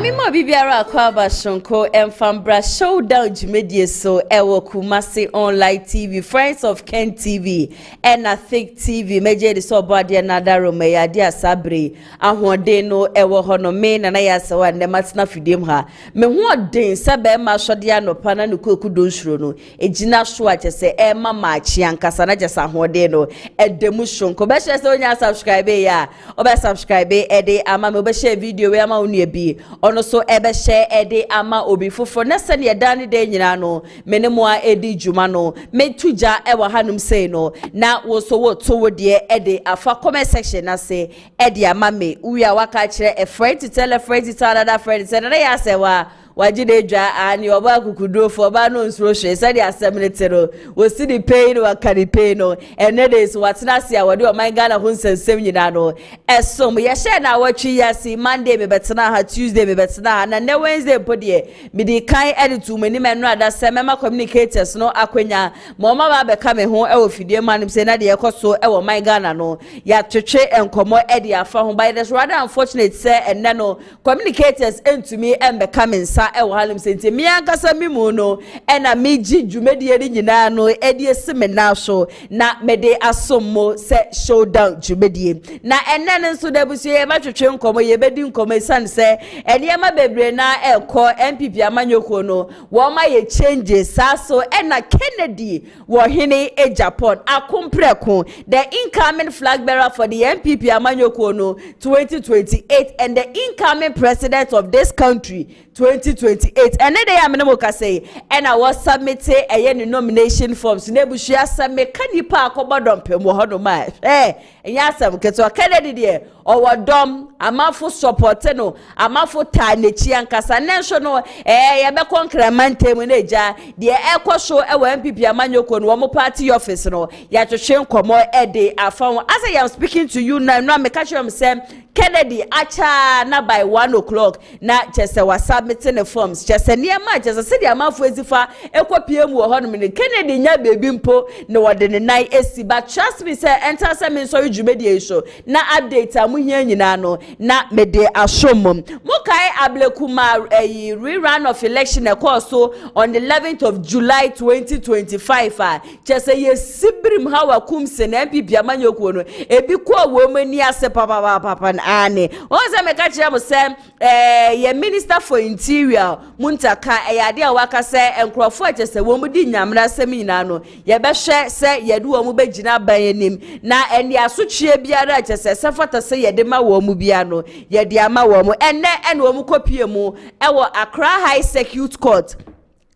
Amimo bibiara akwaba shonko emfambra showdown jumedie so ewo Kumasi online TV, Friends of Ken TV, and a Thick TV, Major so body another romeya dia sabre, ahode no ewo hono me na ya sawa ne matina fidim ha. Me ho den sabe ma shodia no pana no koku don shuro no. Ejina so a se e mama chi ankasa na jesa ahode no edemu shonko. Be share se onya subscribe ya. Oba subscribe e de ama me be share video we ama onu bi. Ono so ebe share ede ama obi fofo na se ne dane de nyina no menemo edi juma no metuja ewa hanum sei no na wo so wo to wo de ede afa comment section na se ede ama me uya waka kire a friend to tell another friend say na ya se wa wajide dwa ani oba kukudo fo oba no nsuro hwe say the assembly no wo si the pain wa kari pain no ene days watena se a wode o man Ghana ho nsensem nyina no esom ye share na watwi yasi Monday me betena ha, Tuesday me betena ha, na Wednesday podie me di kan edit to mani me no ada se mema communicators no akwenya mo ma ba be ka me ho e wo fidie manim se na de ekoso e wo man Ghana no ya twetwe enkomo e de afa ho by this rather unfortunate say enne no communicators entumi embe ka me nsa e wo halim senti mi ankasa mi mu no e na meji dwumedie ni nyina no e de sime na so na me de asommo se showdown dwumedie na enne nso da busu ye ma twetwe nkomo ye bedi nkomo san se ene ma bebre na ekọ MPP amanyoko no wo ma ye changes so e na Kennedy wo hene e Japan akompreko the incoming flag bearer for the MPP amanyoko no 2028 and the incoming president of this country 2028 and then am no ka say and I was submitted a nomination forms nebushia submit kanipa akobodompe mo hono ma enyasam keto Kennedy de owadom amafo support no amafo ta nechi ankasa nenso no ye be konkramante mu neja de ekoso ewo MPP amanyoko no wo party office no ya twetwe nkomo ede afan as I am speaking to you now no me catch you say Kennedy acha na by 1 o'clock na chese wa submitting the forms chese niema chese se di amafo ezifa ekopie mu ho no me Kennedy nya baby mpo na wode ne nai esi but trust me say enter say me so dwumedie show na update amu hia nyina no na me de asomom mukai ablekuma rerun of election course so on the 11th of July 2025 chese ye sibrim hawa kumse na MPP amanyoko no ebi kwa wo mani ase papa ane onse me ka kire mo se ye minister for interior muntaka eyade a waka se enkrofo chese wo mu di nyamra sem nyina no ye be hwe se ye de wo mu begina ban anim na ene asotwe biara chese se fata se ye de ma wo mu bia no ye de ama wo mu ene wo mu kopie mu ewo Accra High Circuit Court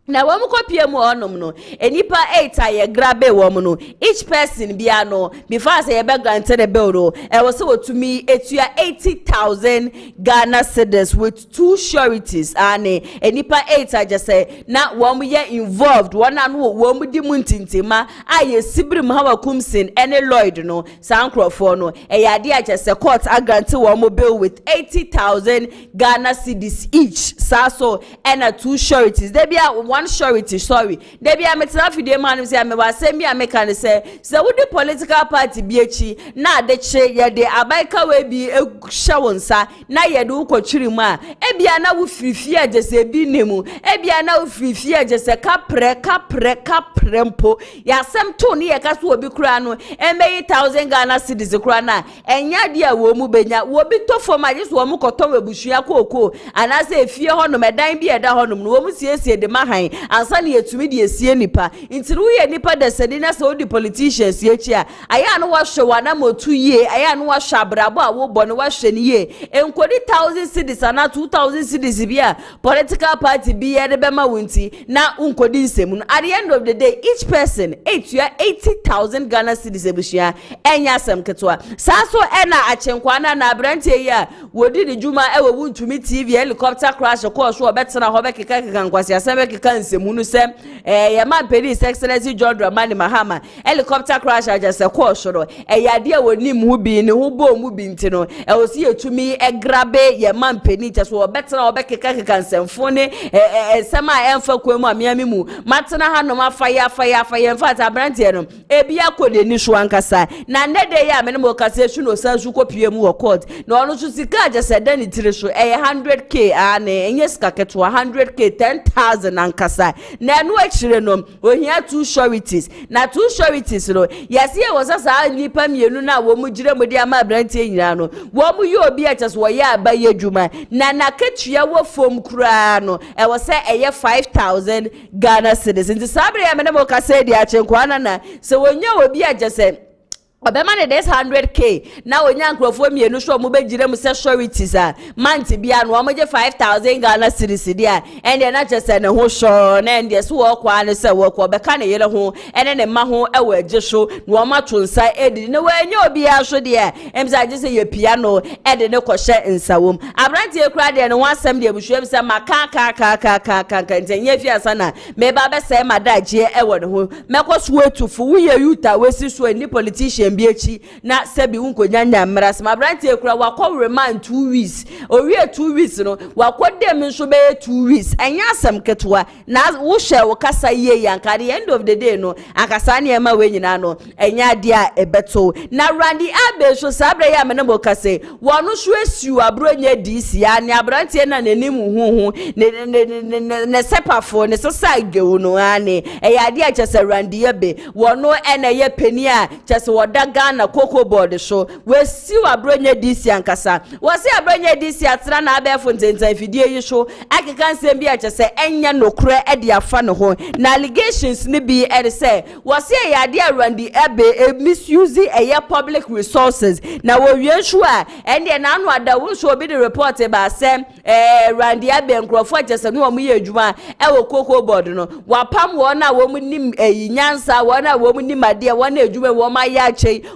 na wo mu kopie mu onom no enipa 8 aye grabe wo mu no each person bia no before say ye be granted the bill no e wo se wotumi etua 80,000 Ghana cedis with 2 sureties ane enipa 8 aje say na wo mu ye involved wona no wo mu di mu ntintima aye sibrim hawa kumsin ene Lloyd no sankrofo no e yade aje say court agrant wo mu bill with 80,000 Ghana cedis each so and 2 sureties they bia one surety sorry they be ametna fidie man say me wa say me ameka ne say wo the political party bi echi na de che ye de abaika we bi ehwa wonsa na ye de ukotwiri mu a e bia na wo firifie agese bi nemu e bia na wo firifie agese kapre mpo ya sem to ne ye ka so obi kura no embe 1000 Ghana cedis kura na enya de a wo mu benya wo bi to form agese wo mu koton webusua kokoo ana say efie hono medan bi eda hono no wo mu siesie de mahan ansani yetumi de esie nipa ntiru ye nipa de sedi na so di politicians ye chi a aya no wa hwe wana motu ye aya no wa hwe abrabo a wo bo no wa hwe ni ye enkodi 1000 cedis na 2000 cedis bia political party bi ye de be ma wunti na unkodi nsemu no at the end of the day each person 80,000 Ghana cedis ebushia enya sam ketwa saso ena achenkwa na abrantie ya wodi de juma e wo wuntumi TV helicopter crash ko so obetena ho be keka nkwasi asebe keka nsemu se ye man police excellency John Dramani Mahama helicopter crash ajase ko soro yade a woni mu bi ne ho bo mu bi ntino osi etumi grabe ye man peni je so obetena obekeka nsemfo ne sema emfa kwamu amiami mu matena hanom afaya mfata abrantie no ebi akode ni so ankasa na nede ya me ne mo kase su no sansu kopie mu wo court na onu so sika just said then it is 100k and yes kaketo 100k 10,000 ankasa na no actually no we here two sureties na two sureties no yes here was as nipa mienu na wo mu gire mu de ama abrantie nyina no wo mu ye obi a just wo ya abaye adwuma na ketua wo fom kura no e wo se eye 5,000 Ghana cedis nti sabre ya me mo ka say dia chenkwana na se wonya obi a just say Obema this 100k na onya nkrofo mienu so mo begire mu se sureties a month bia no mo je 5,000 Ghana cedis dia and na just say ne ho so na and so wo kwa ne se wo kwa beka ne yele ho ene ne ma ho e wa gye so no ma tonsa edi ne wanya obi a so dia emza je se ye piano edi ne kohye nsawom abrantie kura de ne ho asem de abuhwem se maka ntenye fi asana me ba be se madaje e wo ne ho mekoso wetufu wo ye yuta wesi so ni politician Mbiachi na sebi unkonyanya mras ma brantie kura wakọ remand 2 weeks owie 2 weeks no wakọ dem nso be 2 weeks enya asem ketwa na wo hye wo kasa ye yanka the end of the day no akasa ne ema we nyina no enya de a ebeto na Randy Abbey so sabre ya menebo kase wonu so asiu abronye DC ya ne abrantie na nanim huhu ne sepafo ne sesa gewu no ane eya de a chese Randy Abbey wonu ena ye pani a chese Ghana Cocoa board so we see abronye DC ankasa we see abronye DC atra na abefo ntentan fidie yi so akeka nsem bi a chese enya nokure e de afa ne ho na allegations ni bi e say we see ya de Randy Abbey misuse public resources na we wie so a ende na anu ada wo so bi the report ba say Randy Abbey nkrofo chese no mo ye adwuma e wo Cocoa board no wapam wo na wo mu nim nyansa wo na wo mu nim ade wo na adwuma wo ma ya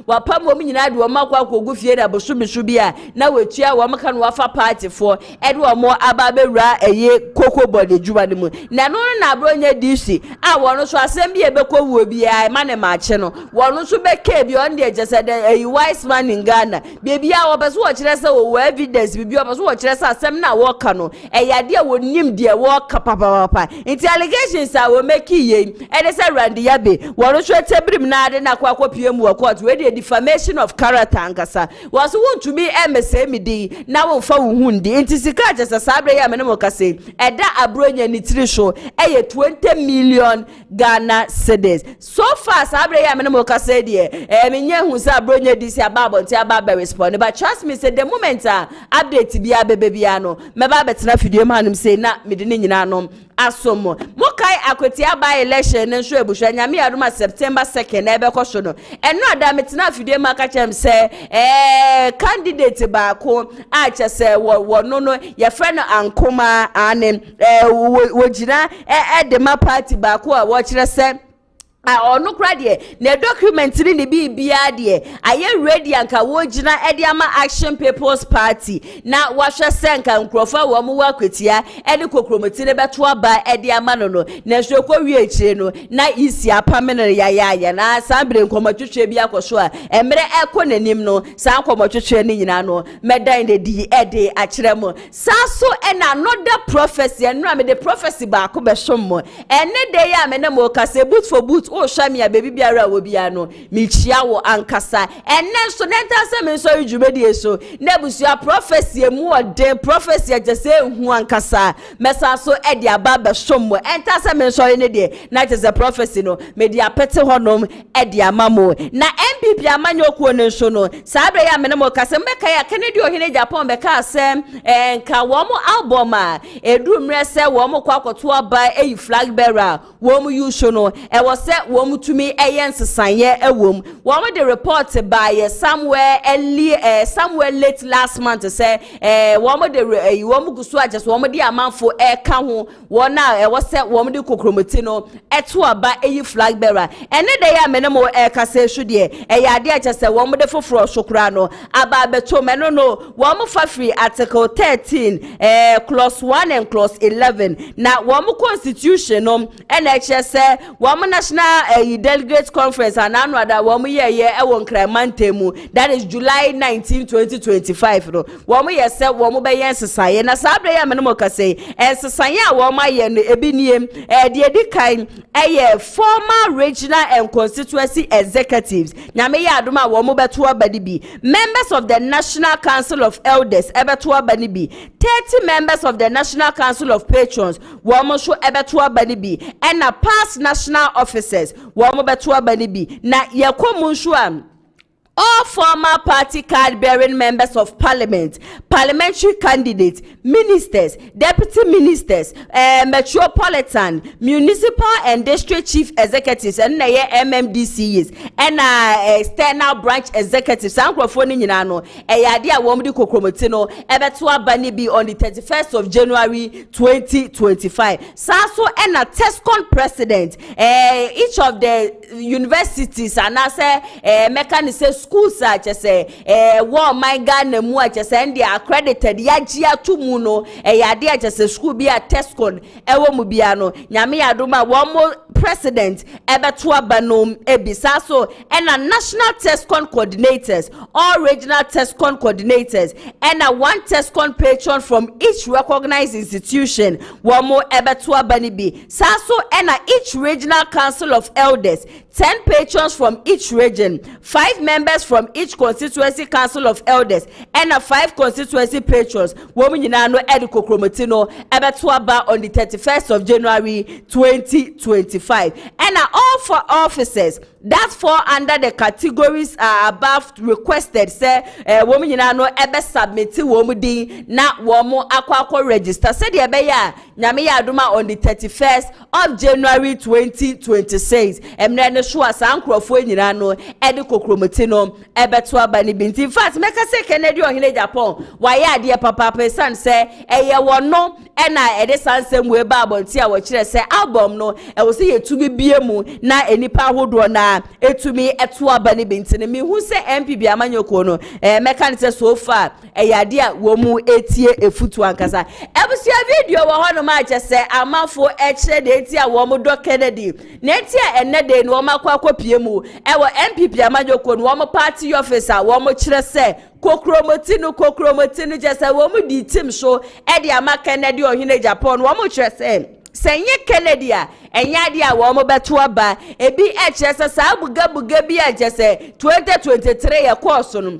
wapam wo nyina de wo makwa akogu fie da bosumisu bia na wetua wo maka no wafa party for ede wo mo ababewura Cocoa board adwuma ne mu na no na abronye DC a wo no so asem bia bekowu bia ma ne maache no wo no so beke bia on de jese de wise man in Ghana bia wo beso wo kire se wo evidence bia wo beso wo kire se asem na wo ka no yade wo nim de wo ka papa inti allegations a wo make ye ede se Randy Abbey wo no so tebrim na ade na kwa kopie mu wo court we the defamation of character ankasa was want to be MSA midi na won fa wo hundi inti sika just sabre ya menemo kase eda abronye ni tiri so 20 million Ghana cedis so far sabre ya menemo kase de menye hu sa abronye disi ababo nti ababa respond but trust me say the moment update bia bebebia no meba betena fidie manum say na mede ni nyina no asomo mokai akweti aba election nso ebuhwa nyame adoma September 2nd ebe koso no eno ada metina fidie maka chem se candidate ba ko a chese wo no no ye friend ankoma ane wo jina de ma party ba ko a wo kire se onu kra de na document ni bibia de aye ready anka wo gina ede ama Action People's Party na wahwe senka nkrofa wo mu wakwetia ede kokromoti ne beto aba ede ama no na hwekọ wie ekire no na isi apamene ya na sambre nkomotwetwe bia koso a emre eko nanim no sa nkomotwetwe ni nyina no medan de di ede akirem saso and another prophecy and no me the prophecy ba ko be sommo ene de ya me na mo kase boot for boot o shamia baby biara wo bia no mi chia wo ankasa enne so nenta se me so ejumedi so na busua prophecy mu ode prophecy agese hu ankasa mesa so e dia ba be sommo enta se me so ne de na je prophecy no me dia pete honom e dia mamo na MPP amanyo kuo ne so no sabre ya me na mo kase mbeka ya Kennedy ohene Japan beka ase nka wo mo album a edu mre se wo mo kwakoto aba eyi flag bearer wo mo use no e wo se wo mo tumi ensesanye ewom wo mo the report by somewhere early somewhere late last month say wo mo the wo mo gusu ajeso wo mo the amanfo ka ho wo na e wo se wo mo the kokromoti no eto aba eyi flag bearer ene de ya me mo ka se hwu de ya de achese wo mo the foforo sokura no aba beto me no wo mo fa free article 13 clause 1 and clause 11 na wo mo constitution no ene achese wo mo national delegate conference and another womu ye won Kremantemu. That is July 19, 2025 no. Womu ye se womu be yen sesaye na sabre ya menemo kase sesaye a woma ye no ebiniem de edikan former regional and constituency executives nyame ya adoma womu beto abani bi. Members of the National Council of Elders ebeto abani bi. 30 members of the National Council of Patrons womu sho ebeto abani bi. And past national officers womu beto abani bi. Na yekomu sho all former party card-bearing members of parliament, parliamentary candidates, ministers, deputy ministers, metropolitan, municipal and district chief executives, and MMDCs, and external branch executives. Sankrofoni nyinano. Eyadi a womdi kokromotino. Ebetua bani bi on the 31st of January 2025. Saso and a TESCON president. Each of the universities and mechanics schools such as war my Ghana mu and they are accredited yajia tumu no yade just school be a TESCON ewo mu bia no nyame adoma one president ebetua banom ebisaso and a national TESCON coordinators, all regional TESCON coordinators, and a one TESCON patron from each recognized institution one more ebetua banibi saso and a each regional council of elders, 10 patrons from each region, 5 members from each constituency council of elders, and a 5 constituency patrons. Woman Yinano Ediko Kromotino Ebetuaba on the 31st of January 2025. And all 4 officers that fall under the categories above requested say woman Yinano Ebe submit woman din na womo akwa register. Said Ebeya Nyame Aduma on the 31st of January 2026. Shua sankrofo nyina no ediko kromotino ebeto abani binti. In fact make say Kennedy ohine Japan waye ade papa pesan say eye wono na ede sansem we ba abonti a wo kire say album no e wo se yetumi biemu na enipa hodo na etumi eto abani binti ne me hu say MP bi amanyoko no meka ne say so far eye ade a wo mu etie efutu ankasa ebusia video wo hono ma che say amafo e kire de etie a wo mu do Kennedy na etie enne de no akwa mu ewo MPP amajoko no wo party officer wo mo kire se kokromotino je se wo mo di team so e de ama Kennedy ohine Japan wo mo kire se senye Kennedy a enya de a wo mo beto aba ebi e kire se sa buga bi a je se 2023 ye course no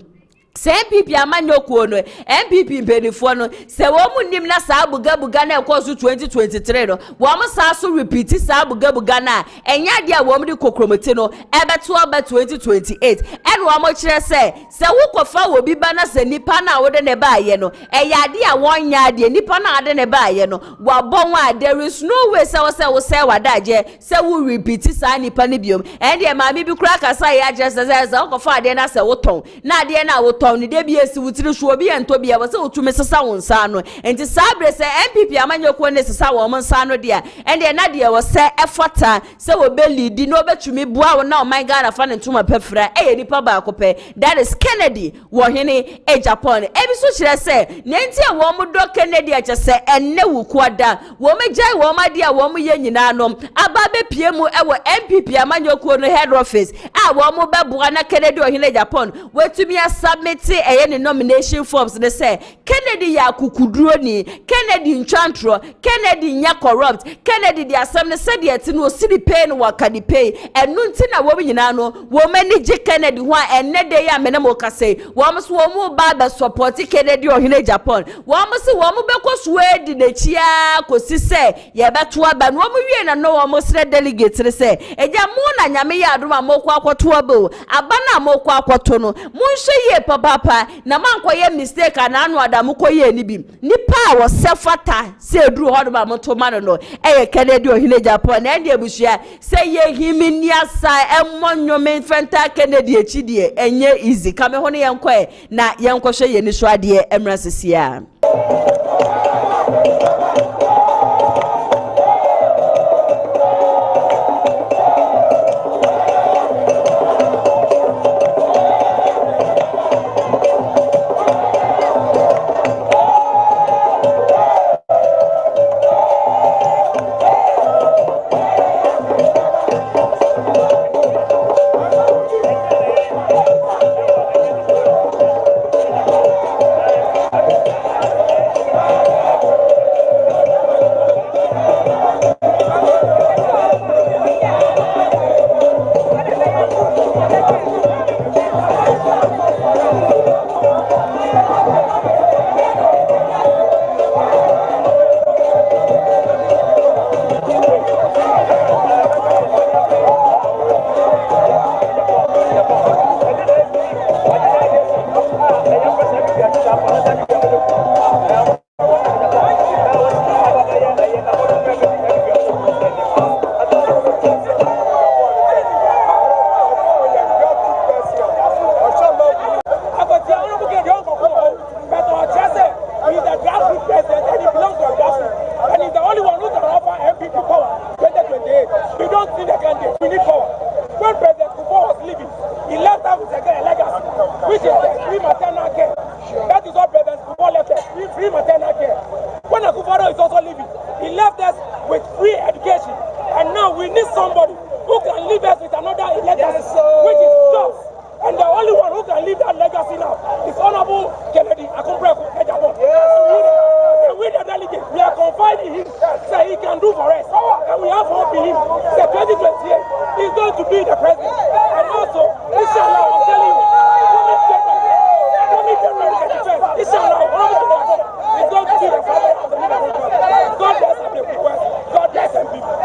MPP amanyoko no MPP mpenifo no se wo mu nim na sa buga na ekoso 2023 no wo mo sa so repeat sa buga na enya dia wo mu di kokromoti no ebeto aba 2028 en wo mo kire se wo kofa wo bi ba na se nipa na wo de ne ba ye no eya dia won nya de nipa na ade ne ba ye no wo bon wa there is no way se wo wadaje se wo repeat sa nipa ne biom en de ma bi kura kasa ya just se wo kofa ade na se wo ton na ade na wo ni de bi esi wutiri sho bi ento bi ya se otume sesa won sa no enti sabre se MPP amanyoko ne sesa won sa no dia ende na de wo se efota se wo be lead no betumi bua wo na o my God afa ne ntuma pefra e nipa ba akope. That is Kennedy wo hene e Japan e bi so kire se ne enti e wo mu do Kennedy a che se enne wuku ada wo megya wo ma dia wo mu ye nyina no aba be pie mu e wo MPP amanyoko no head office a wo mu be bua na Kennedy wo hene Japan wetumi a submit the nomination forms they say Kennedy ya kukuduro ni Kennedy nchantro Kennedy nya corrupt Kennedy the assembly said yet no city pay no wakadi pay enu nti na wo nyina no wo manage Kennedy ho enne de ya menemo kase wo mso wo mu ba be support Kennedy ohine Japan wo mso wo mu be ko swedi de chia kosi se ye beto aba no mu wie na no wo mo sre delegate se eja mu na nyame ya adoma mo kwa akwoto aba aba na mo kwa akwoto no mu nhwe ye papa na mankoye mistake ana anu adamu koye ni bi nipa wo sefata se eduru hodo ba moto ma no eye Kennedy ohine Japan na ndi ebusua se ye himini asa emmonyome fenta Kennedy echidie enye easy kame ho ne yenkoe na yenkohwe ye ni so ade emra sesia. free maternal care. When Akufo-Addo is also leaving, he left us with free education. And now we need somebody who can leave us with another legacy, which is just. And the only one who can leave that legacy now is Honorable Kennedy Akumbreku Ejapong. We the delegates, we are confiding in him that he can do for us. And we have hope in him that 2028 is going to be the president. And also, inshallah, I'm telling you, inshallah, is going to be the father of the Liverpool God. God bless him, God bless him, people.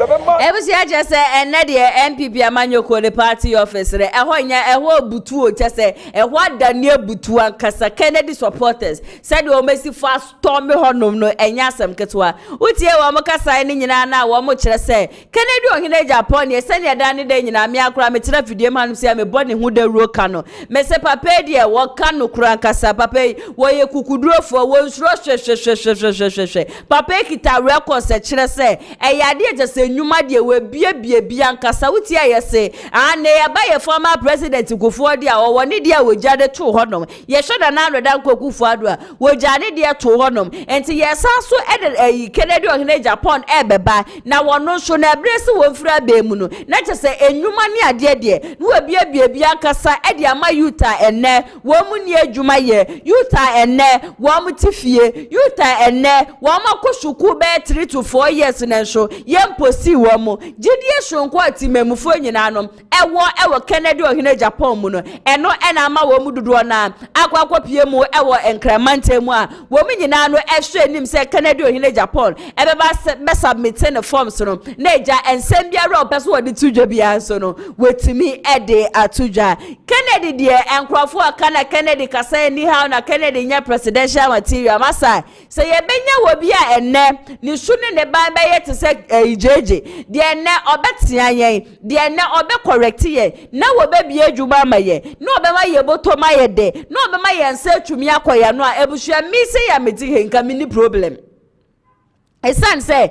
Ebusia just say enne de MPP amanyoko the party office re ehonya eho butu o just say eho danie butu ankasa Kennedy supporters said o mesi fa storm honom no enya asem ketwa utie wo mokasa ni nyina na wo mo kire say Kennedy ohene Japan ye send ya dan de nyina me akura me kire fidie manum se me bone hu da ro ka no me se papa de wo ka no kura ankasa papa wo ye kukudurofo wo nsuro hwe papa kita record se kire say eyade je se nyuma de we bie ankasa wuti ayese ane abaye former president Kufuor dia wo ne dia wojade to honom ye shoda na roda Kufuor ado a wojane dia to honom enti yesa so Kennedy ohene Japan ebeba na wono so na brese wonfura be mu no na chese enwuma ne ade de no bie ankasa ede ama yuta enne wo mu ne adwuma ye yuta enne wo mu tifie yuta enne wo makosuku be 3 to 4 years na so yemposi wo mu gidie shonko atimemufo nyina no ewo Kennedy ohene Japan mu no eno ena ama wo mu dudo na akwakopie mu ewo enkramante mu a wo mu nyina no ehwe nim se Kennedy ohene Japan ebeba be submit the forms no na eja ensem biara opeso wo de tudwa bia so no wetimi ede atudwa Kennedy de enkrofo aka na Kennedy kasa ni how na Kennedy nya presidential material masa se ye benya wo bia enne ni sune ne ba be yete se jeje de enne obetia yen de enne obe correct ye na wo be bia adwuma maye na obe ma ye boto maye de na obe ma ye nsa atwumi akoya no a ebusua mi se ya meti henka mini problem esan se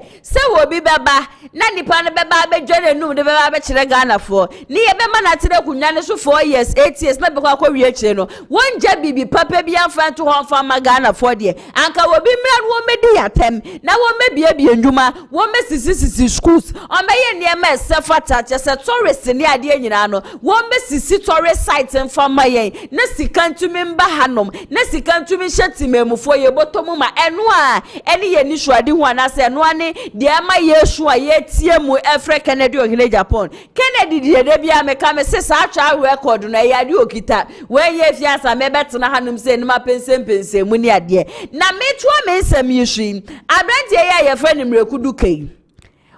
wo bi beba na nipa ne beba be dwene num de beba be kire Ghana fo ni ye be ma na tere kunwa ne so 4 years 8 years na be kwa wie kire no wonja bibi papa bi amfa to ho fa ma Ghana fo de anka wo bi mra wo medi yatem na wo mebie ndwuma wo mesisi schools o me ye ne ma sefata chese tourist ne ade nyina no wo mesisi tourist site mfa ma ye na sikantumi mba hanom na sikantumi hyetimemufo ye botomu ma eno a ene ye ni hwade ho se no ane de ama Yesu a ye tie mu efre Kennedy ohene Japan Kennedy de bia me ka me se sa atwa record no ya de okita we ye fiansa me betena hanum se nima pensem mu ni ade na me to me nsem yishi abrante ye ye fre ni mrekudu kai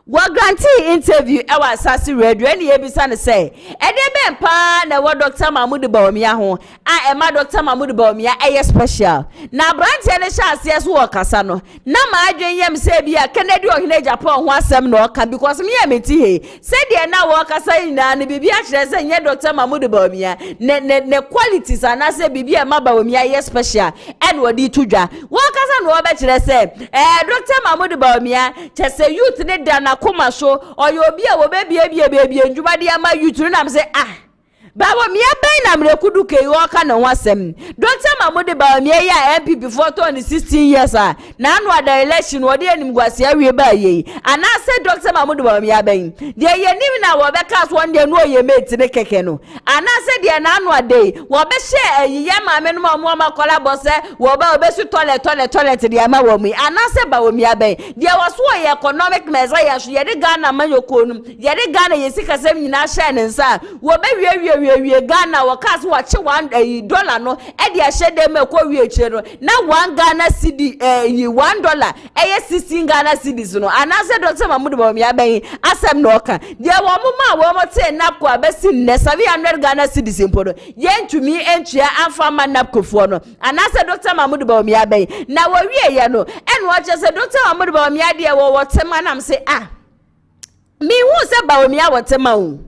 wo grantee interview ewa asasi radio ene ye bisa ne se edebe mpa na wo Dr. Mahmoud Bawumia ho a ema Dr. Mahmoud Bawumia eye special na branch ne sha ase so wo kasa no na ma adwen yem se bia Kennedy ohene Japan ho asem no ka because me ya meti he se de na wo kasa ina ne bibia kire se nye Dr. Mahmoud Bawumia ne qualities ana se bibia ma Bawumia eye special en wo di tudwa wo kasa no wo be kire se Dr. Mahmoud Bawumia chese youth ne dana kuma so oyo obi a wo be bie ndwuma de ama YouTube na me say Bawumia ben na mrekudu ke yo ka na wasem Dr. Mahmoud Bawumia ya MP before 16 years na anu ada election wo de anim gwase awie ba ye ana se Dr. Mahmoud Bawumia ben de ye nim na wo be cast one day no ye mate ne keke no ana se de na anu ade wo be share ye ma me no mo ma kola bose wo ba obesu toilet de ama wo mi ana se Bawumia ben de was wo ye economic measure ya so ye de Ghana manyokonum ye de Ghana ye sika sem nyina share ne nsa wo be wie Ghana wakas wache $1 no e dia hye dem ekọ wie kire no na $1 Ghana cedi $1 eye 16 Ghana cedis no anase Dr. Mahmoud Bawumia ben asem no ka dia wo mama wo mote napko abesi ne 700 Ghana cedis impodo ye ntumi entua amfa ma napko fo no anase Dr. Mahmoud Bawumia ben na wo wie ye no en wo che se Dr. Mahmoud Bawumia dia wo wotema nam se mi hu se Bawumia wotema o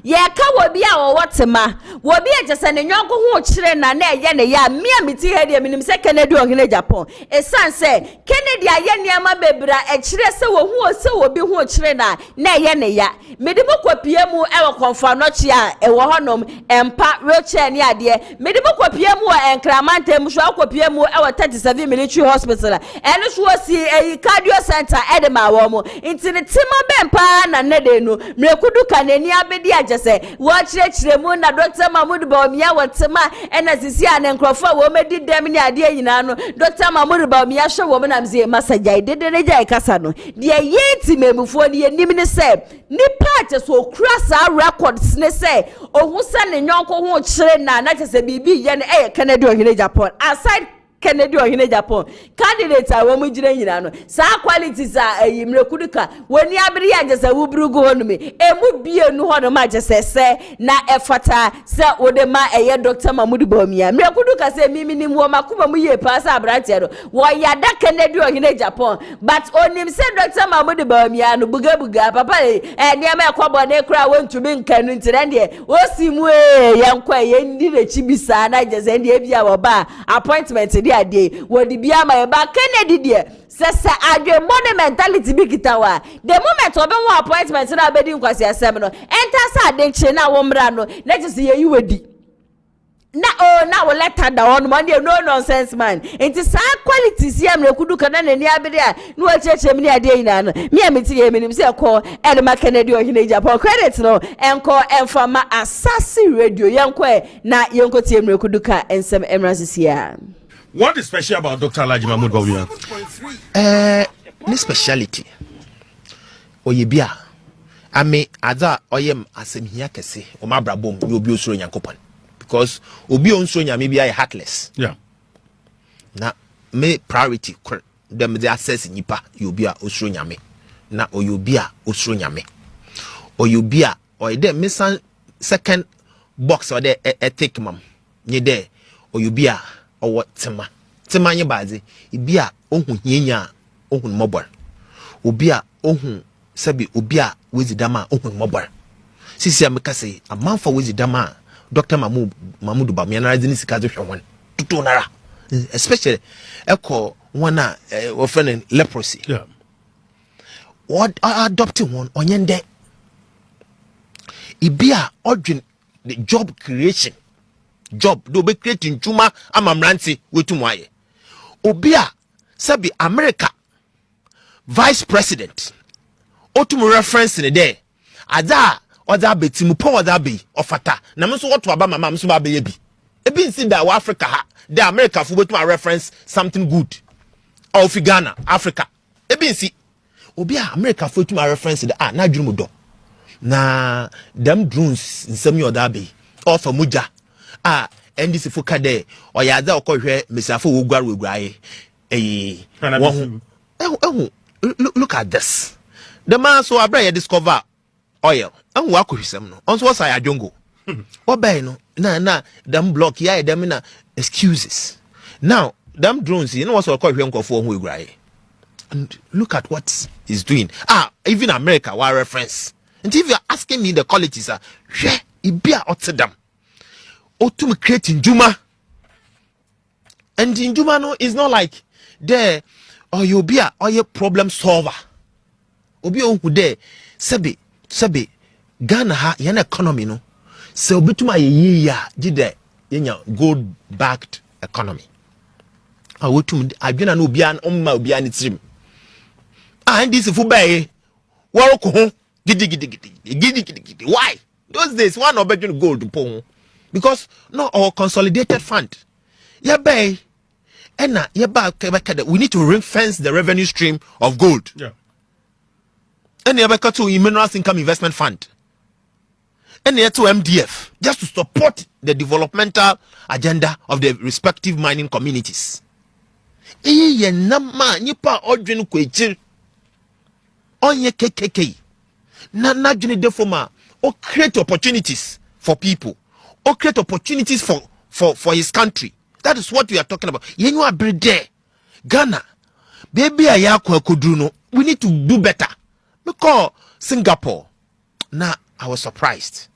ye ka wo bia wo wotema wo bia jese ne nyonko ho kire na na ye ne ya mia miti he de minim se Kennedy ohene Japan esan se Kennedy aye niama bebra e kire se wo hu se wo bi ho kire na ye ne ya mede bokopie mu e wo konfa no chi a e wo honom empa wheelchair ne ade mede bokopie mu enkramante mu so akopie mu e wo 37 military hospital eno so si cardio center e de ma wo mu intini tima bempa na ne de no mrekudu kanani abedi jese wo chire mu na Dr. Mahmoud Bawumia wotema ena sisi ane nkrofo wo medi dem ni ade nyina no Dr. Mahmoud Bawumia hwe wo na mzie masajai dedere jai kasa no de yeti memufuo ne nim ne se ni part so krasa records ne se ohu se ne nyonko ho chire na chese bibi ye ne Kennedy ohene Japan aside Kennedy ohene Japan candidate a wo mu gire nyina no sa qualities a mrekuduka woni abiri agese wubrugu honumi emu bienu hono ma agese se na efata se wode ma Dr. Mahmoud Bawumia mrekuduka se mimi ni wo makuma mu ye pa sa abrante do wo yada Kennedy ohene Japan but onim se Dr. Mahmoud Bawumia no buga papa niam ekwobo ne kra wontumi nkanu ntirende osimu ye nkwa ye ndi na chibisa na agese ndi ebia wo ba appointment ade wo di bia ma ba Kennedy de sese adwemmɔ mentality bi kitawa the moment obe wo appointment na abedi nkwasi asem no enter sa ade nche na wo mra no na just ye yi wadi na we let her down man no nonsense man enti sa qualities yam na kudu kana na ni abede a no acheche me ade ina no me ameti ye menim se ko Edema Kennedy ohine Japan credit no enko enfama asasi radio yenko na yenko tie me kudu ka ensem emrasisia. What is special about Dr. Alhaji Mahmood Bawumia? Ni speciality oyebia ame ada oyem asemhia kese o mabrabom ni obi osuro nyankopon because obi onso nyame bia heartless. Yeah. Na me priority them the access nipa obi a osuro nyame na oyobi a osuro nyame oyobi a oyede mesan second box or the ethic mam nye de oyobi a owo tema nye baze ibi a ohun hienya ohun mobor obi a ohun sabi obi a wezidama ohun mobor sisi ameka say amanfa wezidama Dr. Mahmood Bawumia na radini sika zo hwewon tutu nara especially eko one a offending leprosy. Yeah. What adopting one onyende ibi a odwin the job creation job do be creating juma amamranti wetum aye obi a sabi America vice president otum reference in there ada oda betimu po oda be ofata na me so what aba mama me so ba be bi ebi nsi da Africa ha the America fu betum reference something good of Ghana Africa ebi nsi obi a America fu betum reference the na dwumu do na them drones nsem yo da be of muja NDC fuka de oyaza okohwe mesafo wogwaregwaye look at this the man so abra discover oil and wa kohwesem no onso was ayajongo obey no na them block ya them na excuses now them drones you know what's okohwe nkofo ho egwaye and look at what he's doing even America wa reference and if you're asking me the qualities hwe ibia otedam otum creating juma and in juma no is not like there or you be a problem solver obi ohu there sebe Ghana ha yan economy no so obetuma ye ya gide yenya gold backed economy wotum adwena no obi an omma obi an tirim and this fu bae wo ko ho gidi why those days one obedun gold pon because no our consolidated fund yeah bay and we need to ring fence the revenue stream of gold. Yeah. And you to minerals income investment fund and to MDF just to support the developmental agenda of the respective mining communities. Ye nama nipa odwin kwechir onye KKK na dwene defoma or create opportunities for people or create opportunities for his country. That is what we are talking about. You are there. Ghana. Baby no. We need to do better. Because Singapore. Now I was surprised.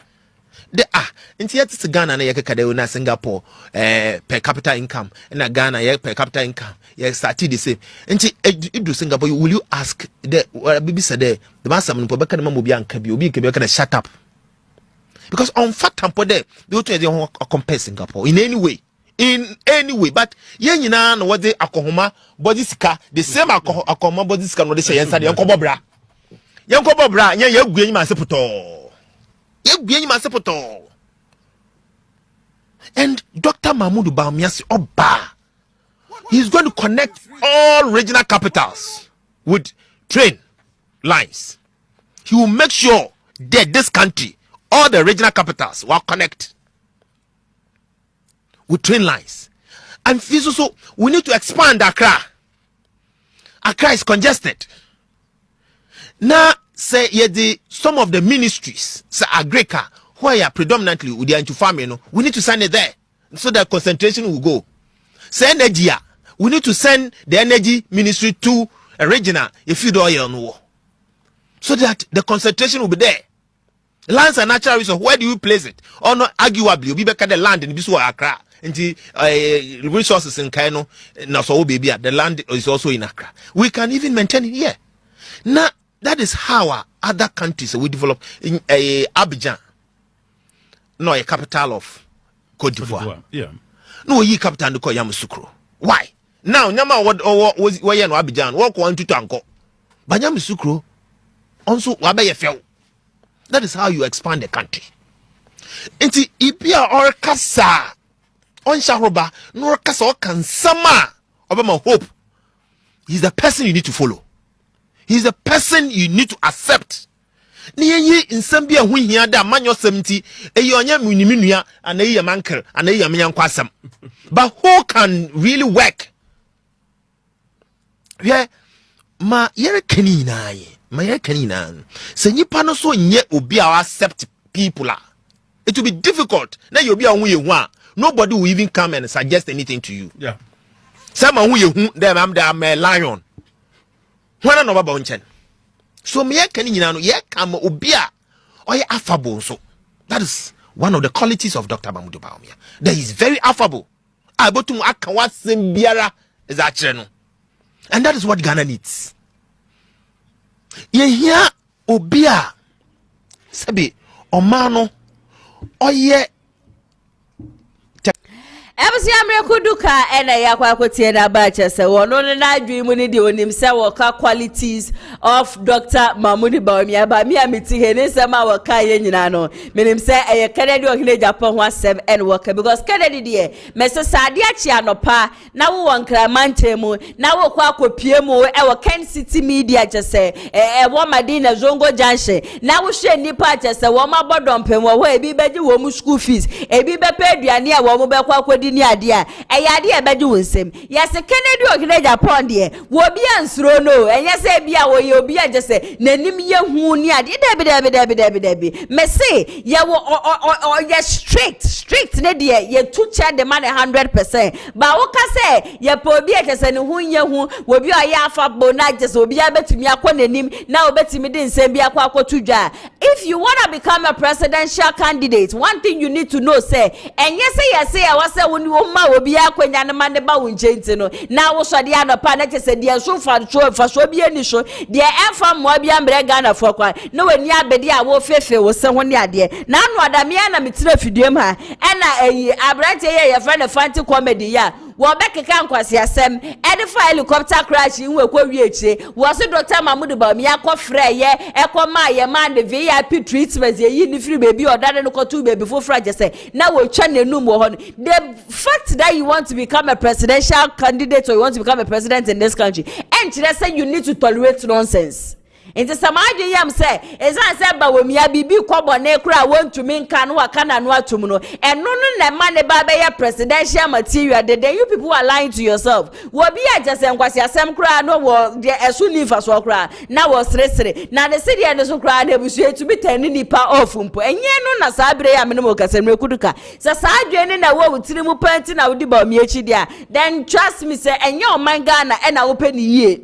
Inti yet Ghana na yakakade na Singapore per capita income. Na Ghana per capita income. Started the same. Inti do Singapore, will you ask the baby said the master Mubaka Mamubi and Kabi Ubi can shut up. Because on fat tempo there, they don't compare Singapore in any way. But yen na no what they akohoma body sika the same akoma body sika no they say yensa de yankobobra yen ya guanyi ma sepoto and Dr. Mahmood Bawumia Oba he's going to connect all regional capitals with train lines. He will make sure that this country all the regional capitals will connect with train lines. And so we need to expand Accra. Accra is congested. Now, say some of the ministries, say Agreka, who are predominantly with the into farming, we need to send it there so that concentration will go. Say energy, we need to send the energy ministry to a regional if you don't so that the concentration will be there. Lands and natural resources, where do you place it? Or not arguably, we better the land in Bisu Accra. nti resources in Kano na so baby the land is also in Accra. We can even maintain it here. Now that is how other countries we develop in Abidjan. No, a capital of Cote d'Ivoire. Yeah. No, ye capital to call Yamoussoukro. Why? Now, Nyama was where no Abidjan, walk one to Tanko. But Yamoussoukro also Wabe fell. That is how you expand the country. Inti Ipia or Kasa on Sharoba, nor Kasa or Kansama. Obama hope. He's the person you need to follow. He's the person you need to accept. Niye in Sambia when he had a manual 70, a yonya muniminia, and a manker, and a yaman quasam. But who can really work? Yeah, ma yere canina, my canina. Senyi panoso nye ubia accept people. It will be difficult. Now you'll be on who you want. Nobody will even come and suggest anything to you. Yeah. Someone who you them I'm a lion. When I know about Bombshell. So me canina ye come ubia or ye affable. So that is one of the qualities of Dr. Mamudu Bawumia. That is very affable. Abotum akawa sembiara is actually. And that is what Ghana needs. Ye here obia sabi omano oye Ebusi amre kuduka ena yakwa kotie na bache se wono na adwimu ni de onim se woka qualities of Dr. Mamudu Bawumia ba mi amiti he ne se ma woka ye nyina no menim se eye Kennedy ohine Japan ho asem en woka because Kennedy de me se sade achi anopa na wo wankra mantemu na wo kwa akopie mu e wo Ken City Media jese wo Madina Zongo Junction na wo hwe nipa jese wo ma bodompem wo ebi beji wo mu school fees ebi be pe aduane a wo mu be kwa akodi ni ade a eyade e beji wonsem yes Kennedy ohine Japan de wo bia nsuro no enye se bia wo ye obi ajese nanim ye hu ni ade debi me say ye wo ye strict ne de ye to check the man 100% ba wo ka say ye po obi ajese ne hu ye hu wo bi oya afa bo na ajese obi abetumi akọ nanim na obetumi de nsem bia akọ akotudwa. If you want to become a presidential candidate, one thing you need to know say enye say ya wase woni wo ma obi akwanya ne man ba wo nchenti no na wo so de anopa na chese de so fa so bi ani so de emfa mo bi ambre Ghana for kwa na wani abede a wo fefe wo se ho ne ade na anu adamia na mitira fidiem ha ena abrante ye friend fanti comedy ya wo bekeka Kwasi asem edify helicopter crash nwe kwa wiechire wo so Dr. Mamudu Bawumia ko frɛ ye ekoma ye man the VIP treatment ye yi ni free baby odade no kotu baby for frage say na wo twa nenum wo ho. The fact that you want to become a presidential candidate or you want to become a president in this country and say you need to tolerate nonsense. Into some idea yam say as I said Bawumia bibi kwabone kura want to mean kan waka na no atum no and no na man ba be ya presidential material the day you people are lying to yourself wo bi ajase Kwasi asem kura no wo de esu ni fa so kura na wo sresre na the city and so kura na busu to be turn nipa off mpo enye no na sabre ya menemo kasemre kuduka sa adwene na wo wutiri mu panti na wo di Bawumia chi dia then trust me say enye o man Ghana e na wo pani yie.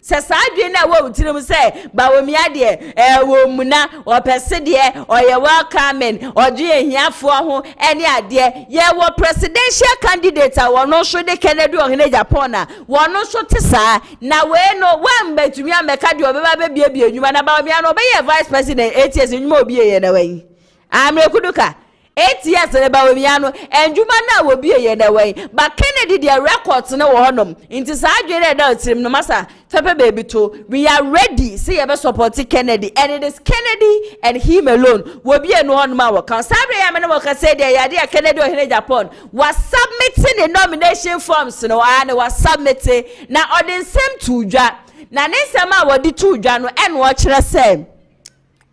Sasa adwe na wo utirim say Bawumia de wo muna opese de oye welcome oje ehiafo ho ene ade ye wo presidential candidate a wono so de Kennedy ohine Japan na wono so tesa na we no wamba tumi ameka de obeba be bia enwuma na Bawumia no be ye vice president 8 years enwuma obi ye na wen amre kuduka 8 years na Bawumia no enjuma na wo bi ye na wen but Kennedy their records na wo honom inti sa adwene da utirim no masa Pepe baby too, we are ready. See ever supporting Kennedy, and it is Kennedy and him alone. Will be no one man. Can Sabre Yamanoka say the idea Kennedy or Japan was submitting the nomination forms, no, and was submitting now on the same two jam. Now, Nesama was the two jam and watch the same.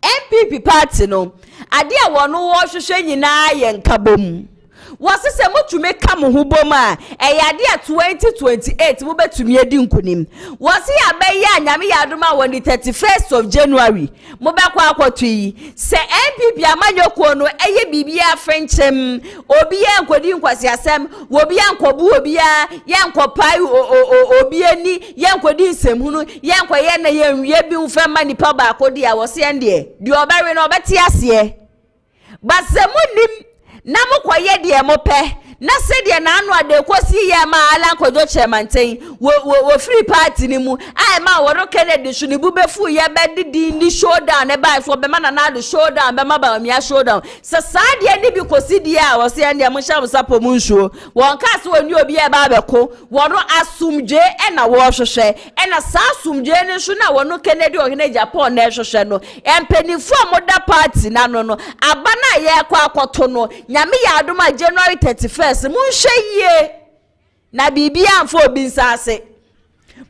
MPP party no, idea one who was showing na yen kabum. Wasi se motume kamu huboma eyade a 2028 wo betumi edi nkunim wasi abeya nyame yadoma on the 31st of January mo bekwa akwoto yi se MPP amanyoko no eye bibia frenchem obi enkodi Kwasi asem obi enkobu obi ya enkopai obi ani yenkodi nsemhunu yenkoye na yenwie bi mfema nipa ba akodi a wasi ende di obere no obeti ase basemunim na mukwaye de mope na se de na anu ade Kwasi ya ma ala nkojo chairmanten wo free party ni mu ai ma wo Kennedy so ni bubefu ya bedidi ni showdown e ba so be ma na do showdown be ma Bawumia showdown se saade ni bi Kwasi di a wo se ya ne mo sha mo sapo mu nsuo won ka se oni obi e ba be ko wono asumje e na wo hwehwe e na sa asumje ni nso na wono Kennedy ohene Japan na hwehwe no empenifo moda party na no abana ye kwa akoto no nyame ya adoma January 31st munhwe ye na bibia amfo obi nsase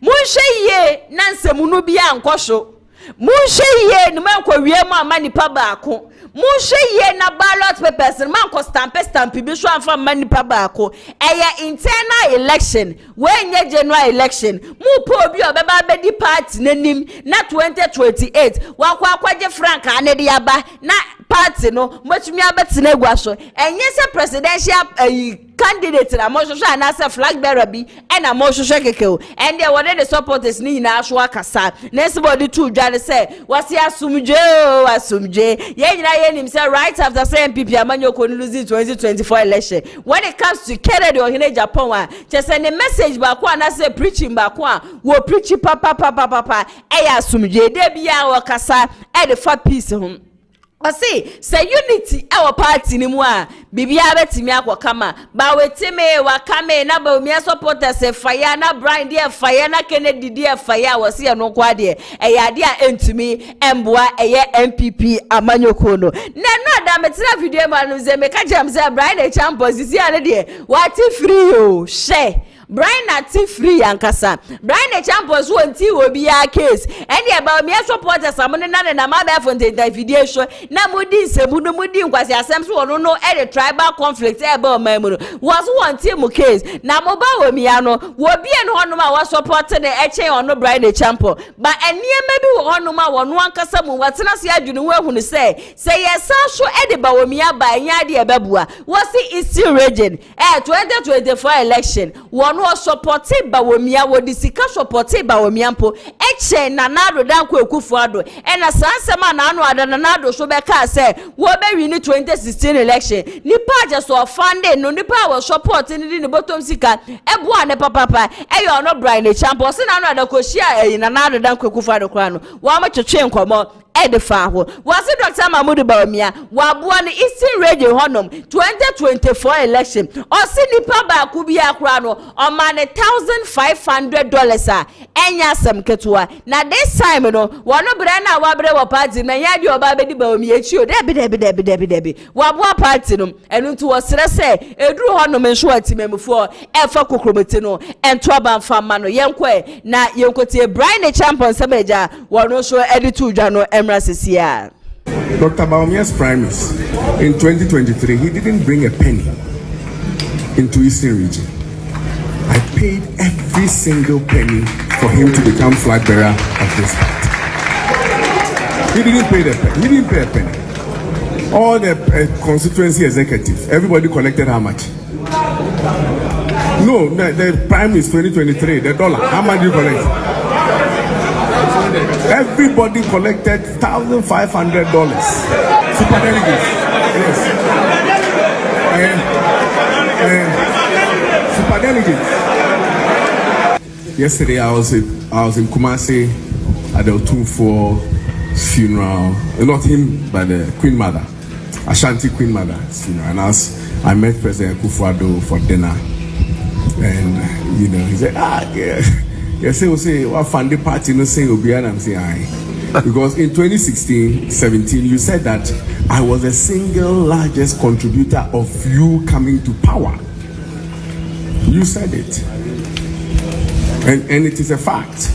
munhwe ye na nsemu no bia ankosho munhwe ye no mankwa wiem amanipa baako munhwe ye na ballot papers no manko stamp bi so amfa amanipa baako eye internal election wenye January election mu po obi obeba bedi party nanim na 2028 wakwa akwaje Frank ane de aba na party no mwetumi abetine gwa so enye se presidential candidate na mo hwehwe na se flag bearer bi e na mo hwehwe kekeo and they were the supporters ni na so akasa na somebody to dware say wasi asumje ye nyina ye nim say right after say MPP amanyoko losing 2024 election when it comes to Kennedy ohene Japan wa chese ne message ba kwa na say preaching ba kwa wo preach papa e asumje de bia wo kasa e the for peace home say unity our party ni mu a bibia betimi akokama ba wetime wakame na Bawumia supporters e fire na Brian de fire na Kennedy de fire wo se no kwa de e ya de a entumi emboa eye MPP amanyoko no na no da metira video ma no ze meka jam say Brian e champions isi ane de what free o share Brian ati free yankasa Brian e champions wonti obi ya case and e Bawumia supporters amone na ma ba fonte video show na mudi nsebu no mudi nkwasi asem so wono no e the tribal conflict e ba o mamu no was one team case na mo Bawumia no wo bie no hono ma wa support ne e chen ono Brian e champion ba eniema bi wo hono ma wono ankasa mu watena se adwunu wo ehunu say yesa so e de Bawumia ba nya de e babua was East region 2024 election no supported Bawumia wo disika supported Bawumia mpo eche na nado danko ekufuado e na sansema na anu adana nado so be ka say wo be win 2016 election ni paje so funding no ni pa wo support ni ni bottom sika eboa ne papa e yo no Brian Champo se na anu adakohia e na nado danko ekufuado kwa no wo ma twetwe nkomo edifa ho wasi Dr. Mahmoud Bawumia waboa ne Eastern region honom 2024 election osi nipa ba ku bia kra no o ma ne $1,500 a enya sam ketua na this time no wono bre na wabre wo party na ya di oba bedi Bawumia chi o debi waboa party no enu ntu wo sere se eduru honom nso atimemfo efa kokromete no ento abanfa ma no yenkwe na yenkotie Brian Champion Sabeja wono so editu dwa no Dr. Bawumia's primaries in 2023, he didn't bring a penny into Eastern region. I paid every single penny for him to become flag bearer of this party. He didn't pay a penny. All the constituency executives, everybody collected how much? No, the primaries 2023, the dollar. How much do you collect? Everybody collected $1,500. Super delegates. Yes. Super delegates. Yesterday I was in Kumasi at the Otunfo funeral. Not him, but the Queen Mother, Ashanti Queen Mother's funeral. And I met President Kufuor for dinner, and he said, yeah. Yes, he will say, what funding party no say Obiana? I'm saying, aye. Because in 2016-17, you said that I was the single largest contributor of you coming to power. You said it. And it is a fact.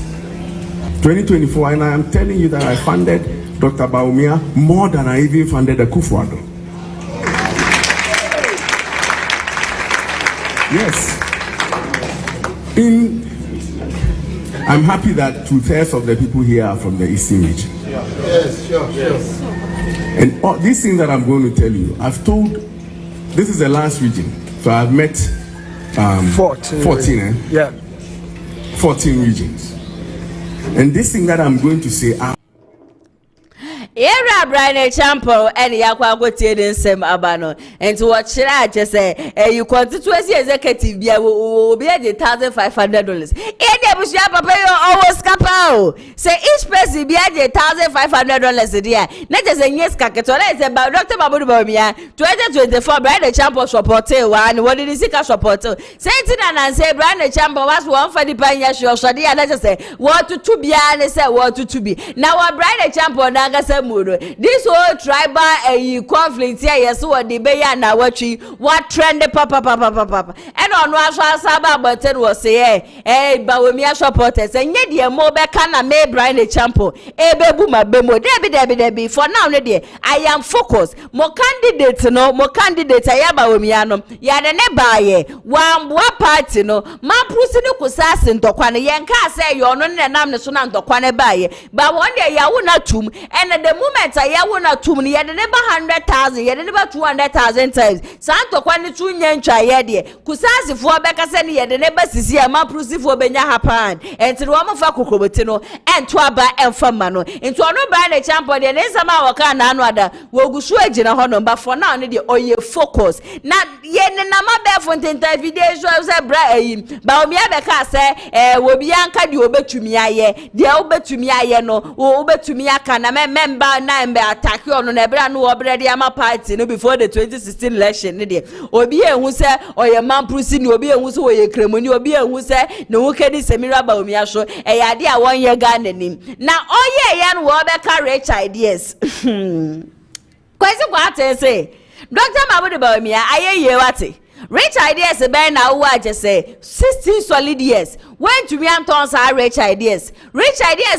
2024, and I am telling you that I funded Dr. Bawumia more than I even funded the Kufuor. Yes. I'm happy that 2/3 of the people here are from the Eastern region. Yes, sure. And all these things that I'm going to tell you, I've told, this is the last region. So I've met 14 regions. And this thing that I'm going to say, Era Brian Champo and Yakwa Gotian Sem Abano, and to watch I say, you constituency executive will be $1,500. Always capao. Say each person be $1,500 a year. Not as a yes cacaton about Dr. Mahmoud Bawumia 2024 Brian Champo support one. What did he see support? Saint and say Brian Champo was one for the pioneer show. So the other say, what to be and say what to be. Now, Brian Champo Naga say. This whole tribal conflict here, yes, what the bay and what trend papa. And on Russia Saba Button was say, Bawumia supporters, and yet the mobile can make Brian Champo, Buma Bemo, Debbie. For now, I am focused. More candidates, no more candidates. I am Bawumiano, Yada Nebaye, one party, no, Ma Prusino Kusas and Dokwana Yanka say you're not an amnesty and Dokwana Baye, but one day Yawuna tomb, and at the moment I want to me, never 100,000, yet never 200,000 times. Santo Kwani Tunyancha Yadi, Kusasi for Becasani, yet the neighbors is here, Maprusi for Benya Hapan, and to Roma Fakukobetino, and Twaba and Famano. Into no brand a champion, and then some our can another will go swag in a honor, but for now, need your focus. Not yet, Nama Befontaine video shows a brain. Bawumia Becca say, will be anchored you obey to me, the obey to me, no, obey to me, I can remember. Be attack you on ebra no obrede ama party no before the 2016 election ne de obi ehun se oye man prusi ni obi ehun se oye kremoni obi ehun se ne wo kedi semira Bawumia so eyade a won ye ga nanim na oye ya no wo be ka rich ideas Kwasi Kwarteng say Dr. Mahmoud Bawumia ayeye wate rich ideas be na wo aje say 16 solid years when to be Anton's rich ideas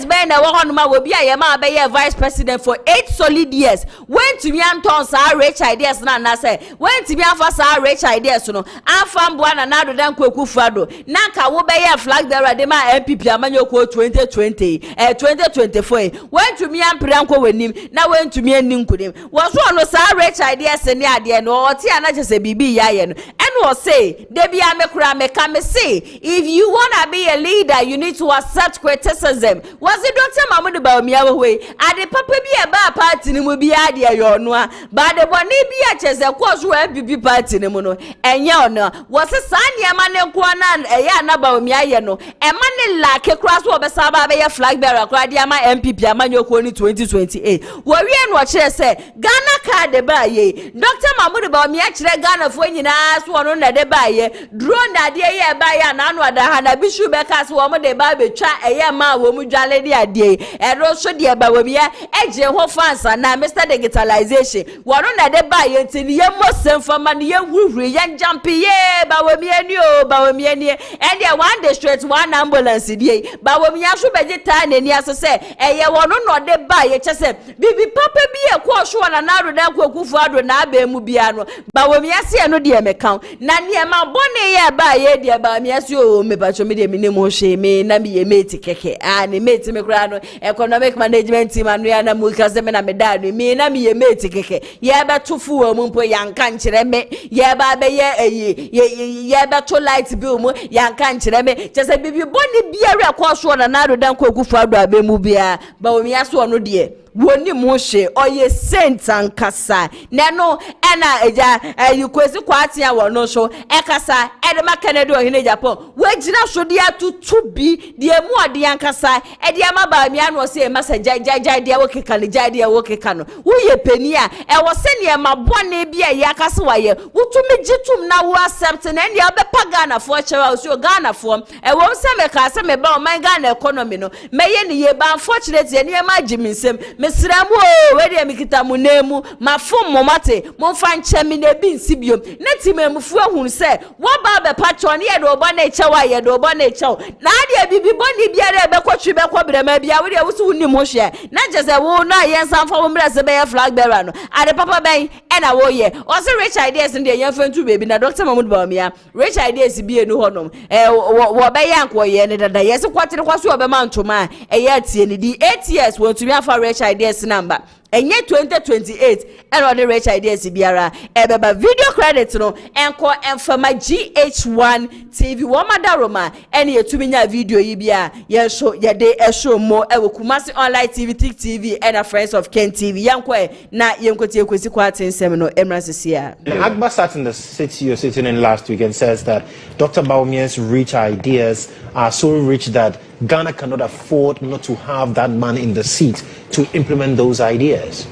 be na wo honoma will be a ma be vice president for 8 solid years when to be Anton's rich ideas na say when to be afasa rich ideas no afam bua na do dan kwaku fado na ka wo be flag there de ma MPP amanyoko 2024 when to me ampranko wenim na when to me anim kudim was one no sa rich ideas ne ade no oti ana je se bibi ya ye no and was say de bia mekura meka me say if you wanna be a leader you need to accept criticism was it Dr. Mahmoud Bawumia way and the papa be a ba party ni mu bia de yo no but the boni bia chese course we MPP party ni mu no enye ono was sa niam ne ko na eya na Bawumia ye no e ma ne la ke cross wo be sa ba be flag bearer kra de ama MPP amanyoko ni 2028 wo wie no kire se Ghana card ba ye Dr. Mahmoud Bawumia kire Ghana fo nyina so no na de ba ye drone na de ye ba ya na no ada ha na bishu bekas wo mo de ba betwa eye ma wo mu dwale de ade e ro so de Bawumia eje ho fansa na Mr. Digitalization wo no na de ba ye ntini ye mo semfama ne ye huhuri ye jump ye Bawumia ni o Bawumia ni and there one day straight one ambulance de Bawumia so beje ta na ni aso se eye wo no no de ba ye chese bibi papa bi e ko so na na ro dan kwakufu ado na aba mu bia no Bawumia se no de me kan na ne ma bone ye ba ye de Bawumia se o me ba cho me de me nemo hwe me na me ye mate keke ne mate me kura no economic management team anu ya na mu ka se me na me da no me na me ye mate keke ye ba tofu o mu mpo yanka nkire me ye ba be ye ba to light bill mu yanka nkire me chese bibi bone bia re ko so na ro dan kwakufu ado aba mu bia Bawumia so no de woni mo hwe oye saint ankasa neno ena eja Kwasi Kwarteng wo no so ekasa ede ma Canada ohine Japan wagina so de atutu bi de mu ode ankasa ede ama Bawumia no se masa jajajaj de wo keka ne jaj de wo keka no wo ye pani a e wo se ne ma bone bi a ya kase wa ye wutumi gitum na wo accept na ne obepa Ghana fo chewa so Ghana fo e wo se me ka se me ba o man Ghana economy no me ye ne ye ba unfortunately ne ma jiminsem mesiramu o we de mikita mu nemu mafom momate momfa nchemi na bi nsibio neti memfu ahun se wo ba be patron ye do bo na echewa ye do bo na echew na ade bibi boni biara be kwotwi be kwbrema bia we de wusu wuni mo hwe na jese wo na ye nsamfa wo mra se be ye flag bearer no ade papa ben e na wo ye o se rich ideas ndi ye fantu baby na Dr. Mahmoud Bawumia rich ideas bi enu honom wo be ye anko ye ne dada ye se kwatere kwaso wo be mantoma e ye tie ni di 8 years wo tumi afa rich ideas number enye 2028 and on the rich ideas biara ebeba video credit no enko enfama GH1 TV womada roma ene yetuminya video yi bia ye show ye de show mo e Kumasi online TV Thick TV and a Friends of Ken TV yanko na yenkotie Kwasi Kwarteng sem no emrasisia. AGBA sat in the city you're sitting in last week and says that Dr. Bawumia's rich ideas are so rich that Ghana cannot afford not to have that man in the seat to implement those ideas.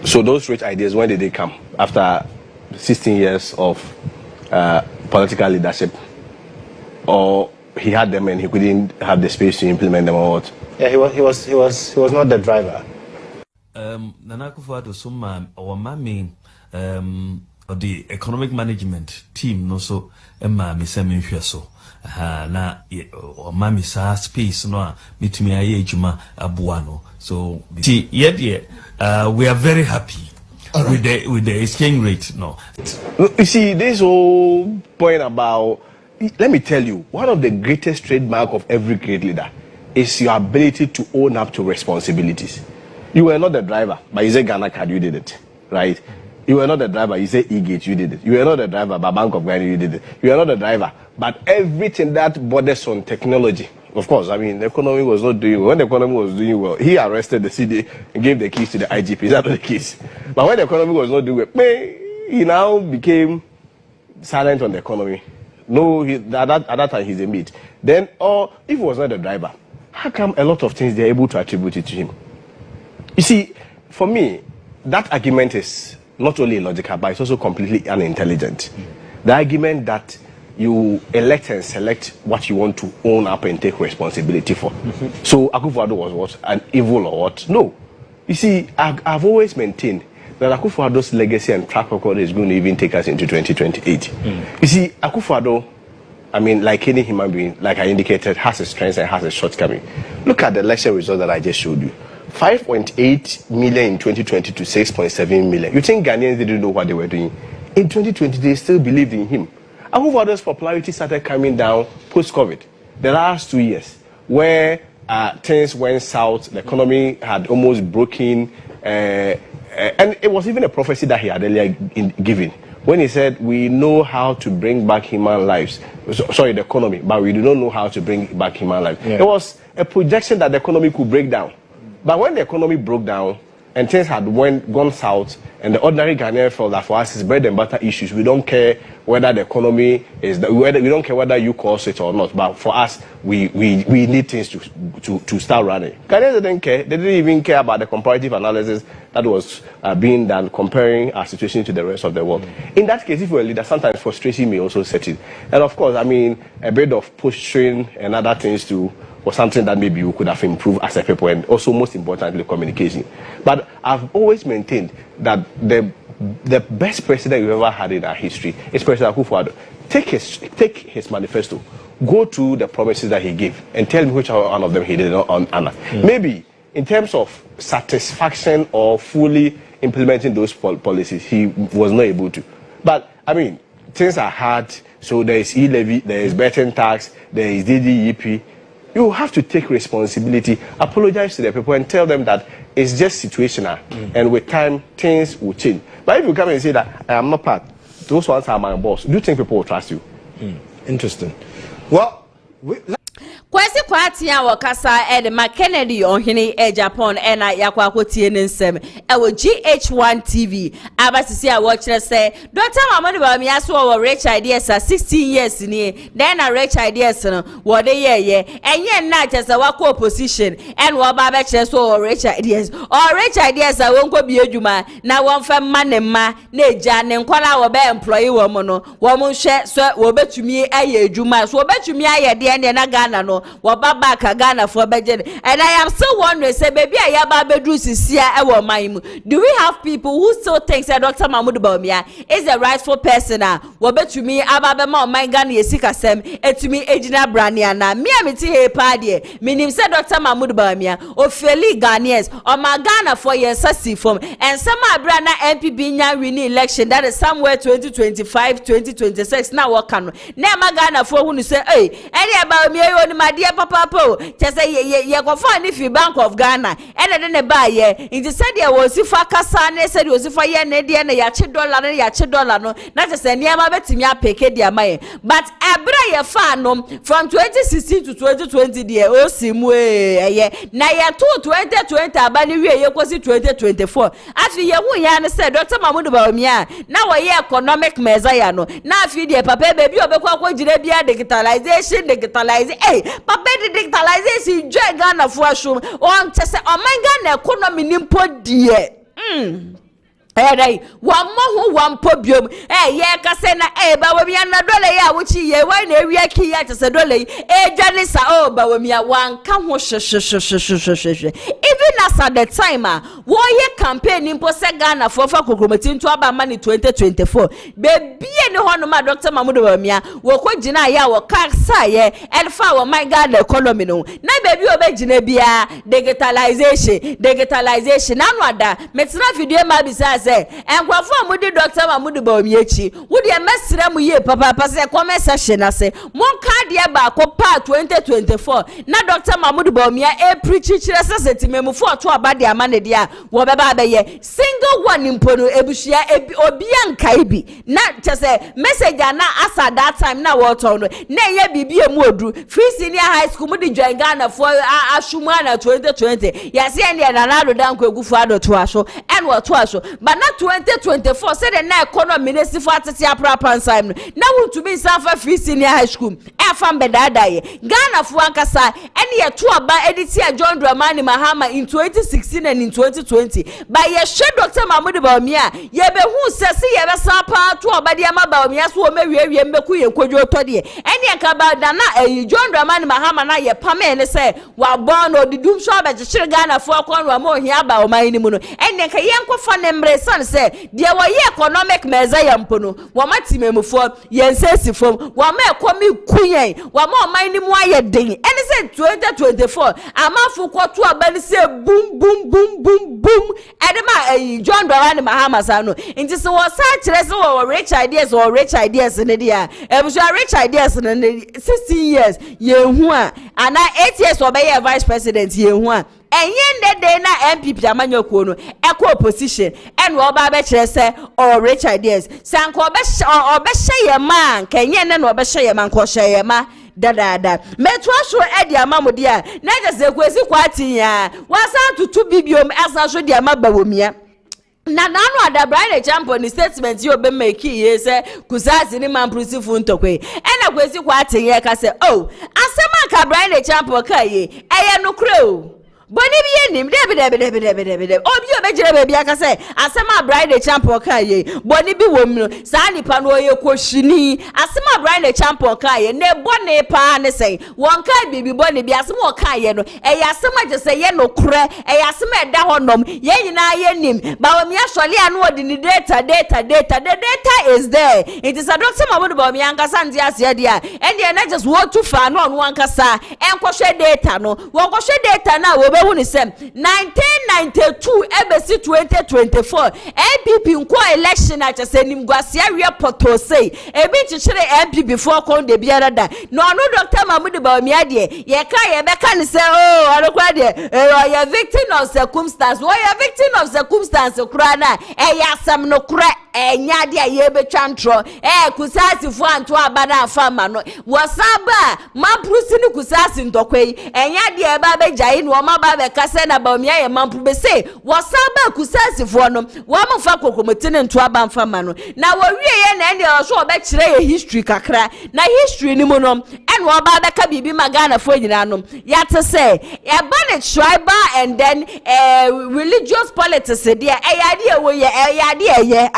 So those rich ideas, when did they come? After 16 years of political leadership? Or he had them and he couldn't have the space to implement them or what? Yeah, he was not the driver. Nana Akufo-Addo suma our mami of the economic management team no so emma me se me hwe so na o mami sa space no a mitumi aye ejuma aboa no so we are very happy with the exchange rate no. You see, this whole point about, let me tell you, one of the greatest trademark of every great leader is your ability to own up to responsibilities. You were not the driver, but you say Ghana card, you did it, right? You were not the driver, you say E-Gate, you did it. You were not the driver, but Bank of Ghana, you did it. You were not the driver, but everything that borders on technology. Of course, I mean, the economy was not doing well. When the economy was doing well, he arrested the CD and gave the keys to the IGP. Is that not the case? But when the economy was not doing well, he now became silent on the economy. No, at that time he's a mate. Then, or if he was not the driver, how come a lot of things they're able to attribute it to him? You see, for me, that argument is not only illogical, but it's also completely unintelligent. The argument that you elect and select what you want to own up and take responsibility for. So Akufo-Addo was what? An evil or what? No. You see, I've always maintained that Akufo-Addo's legacy and track record is going to even take us into 2028. You see, Akufo-Addo, I mean, like any human being, like I indicated, has a strengths and has a shortcoming. Look at the election result that I just showed you. 5.8 million in 2020 to 6.7 million. You think Ghanaians didn't know what they were doing? In 2020, they still believed in him. Akufo-Addo's popularity started coming down post-COVID, the last 2 years, where things went south, the economy had almost broken, and it was even a prophecy that he had earlier given, when he said, we know how to bring back human lives, sorry, the economy, but we do not know how to bring back human lives. Yeah. It was a projection that the economy could break down. But when the economy broke down and things had gone south, and the ordinary Ghanaian felt that for us it's bread and butter issues. We don't care whether the economy is, we don't care whether you cause it or not. But for us, we need things to start running. Ghanaians didn't care. They didn't even care about the comparative analysis that was being done, comparing our situation to the rest of the world. In that case, if you're a leader, sometimes frustration may also set in. And of course, I mean, a bit of pushing and other things too, or something that maybe we could have improved as a people, and also most importantly, communication. But I've always maintained that the best president we've ever had in our history is President Akufo-Addo. Take his manifesto, go through the promises that he gave, and tell me which one of them he did not honor. Maybe in terms of satisfaction or fully implementing those policies, he was not able to. But I mean, things are hard. So there is e-levy, there is betting tax, there is DDEP. You have to take responsibility, apologize to the people, and tell them that it's just situational, and with time, things will change. But if you come and say that, I am not part, those ones are my boss, do you think people will trust you? Interesting. Well, Kwasi Kwarteng wakasa Edema Kennedy on hini Japan ena yakwa akotie ne nsem ewo GH1 TV abasisi a watchere say Dr. Mamadu Bawumia so wo rich ideas 16 years ni then na rich ideas no wo de ye enye na chese wako opposition and wo ba be kire so wo rich ideas wonko bi adwuma na won fa manema na eja ne nkwala wo be employee wo mo no wo mo hwe so wo betumi aye adwuma so wo betumi aye de na Ghana no wababa ka Ghana for budget. And I am still wondering, say, baby, I have a bedroom do we have people who still think that Dr. Mamadu Bawumia is the rightful person? Wabet to me, Ababa, my Ghana, Yesikasem, and to me, Ejina Braniana, me, a party, meaning said Dr. Mamadu Bawumia, or fairly Ghanaians, or my Ghana for your sassy form, and some Brana MPB winning election that is somewhere 2025, 2026. Now, what can never Ghana for who say, hey, any about me, my dear Papa papa just say ye go find if you Bank of Ghana and then buy ye in the said there was if kasa na said was if ye na dia na ya $2 no na just say niam betimi apeke dia mai but ebra ye fa no from 2016 to 2020 there o simu na ye to 2020 abani wie ye kwesi 2024 afi ye hu ya na say Dr. Mahmoud Bawumia na wo ye economic measure no na afi dia papa baby obekwa kwagire bia digitalization papa digitalization joy Ghana for ashum on tese oman Ghana economy nimpo die Hey, one more one pobium. Hey, yeah, Cassena, Bawumia, na dollar ya, which ye wine a real key at a dollar. Janissa, oh, Bawumia, one come even as at the time, warrior campaign in Posa Ghana for Fakumatin to about money 2024. Baby, and Honoma, Dr. Mahmoud Bawumia, will Jina ya, or Kaksaye, and Fower, my God, the economy. No, baby, obey Jinebia, digitalization, Anwada, Metra video, my besides. And kwa mudi Dr. Mahmoud Bawumia chi wudi emesire mu ye papa se comment section ase mon card ye ba ko pa 2024 na Dr. Mahmoud Bawumia preach chire sesetimemu for to abade amane dia wo beba abeye single one impono ebushia obia nkai bi na chese message na asa that time na wo to no na ye bibie mu odu free senior high school mudi join Ghana for ashuma na 2020 yase en ya na do dan ko egufu adoto aso en wo to aso but na 2024 said the na economy na sifu atete aprapa nsam na want be safa free senior high school e fam bedada ye Ghana fu ankasa ene ye to aba editi a John Dramani Mahama in 2016 and in 2020 by ye she Dr. Mahmoud Bawumia ye be hu sese ye be sapa to aba dia ma Bawumia so me wie mbeku ye kwadwo to de ene ka ba da na John Dramani Mahama na ye pame ne se wa born odidum so ba chire Ghana fu akwanwa ma ohia ba o man ni mu no ene ka ye nkofa ne mre san se dia wo ye economic measure yampono wo matimemufo yensesifom wo ma ekomi kunyen wo ma oman ni mu aye den ene se 2024 amafu kwoto abani se boom ede ma John Dramani Mahama sano nti se wo sa kire se wo rich ideas ne dia ebuso rich ideas ne 16 years yehu a ana 8 years obeye vice president yehu a enye de na MPP amanyokuo no eko opposition and wo ba be kire se or rich ideas sanko obehye ye man kenye ne no obehye ye man ko hye ye ma dada metro so edi amamodi a na je Kwasi Kwarteng ya wasan tutu bibiom asa so di Bawumia na nanu adabra champion ni statement yo be make ye se kusasi ni mamprusifu ntokwe ena Kwasi Kwarteng ye ka se oh asema ka Brian champion ka ye eye no kro boni bi enim de obi obejire be bia ka se asema Brian champion ka ye boni bi wom no sa nipa no ye koshini asema Brian champion ka ye ne boni pa ne se won ka bibi boni bi asema o ka ye no e ya asema je se ye no kre e ya asema eda honom ye nyina ye nim Bawumia sole anu odi ni data the data is there it is a Dr. Mahmoud Bawumia nkasa ndi ase dia and they not just want to fa no no nkasa enkohwe data no won kohwe data na wo be hu ni sem 1992 ebesi 2024 MPP nko election a chese nimguase awie poto sei ebi chichire MP before kon de biara da no no Dr. Mahmoud Bawumia de ye ka ye be ka ni se oh alokwa de ye victim of circumstance wo ye victim of circumstance kura na e ya sam no kura enya de ye be twantro kusasi fu anto abana afama no wasaba mamprusi ni kusasi ndokwei enya de e ba be jai no ma ba be kase na Bawumia ye mampru be se wasaba kusasi fu no wo mfa kokomotine nto aba mfama no na wo wie ye na ende so be kire ye history kakra na history ni mo no en wo ba be ka bibi magana fu nyina no ya te se e ba ne tribal and then religious politics there ya de wo ye ya de ye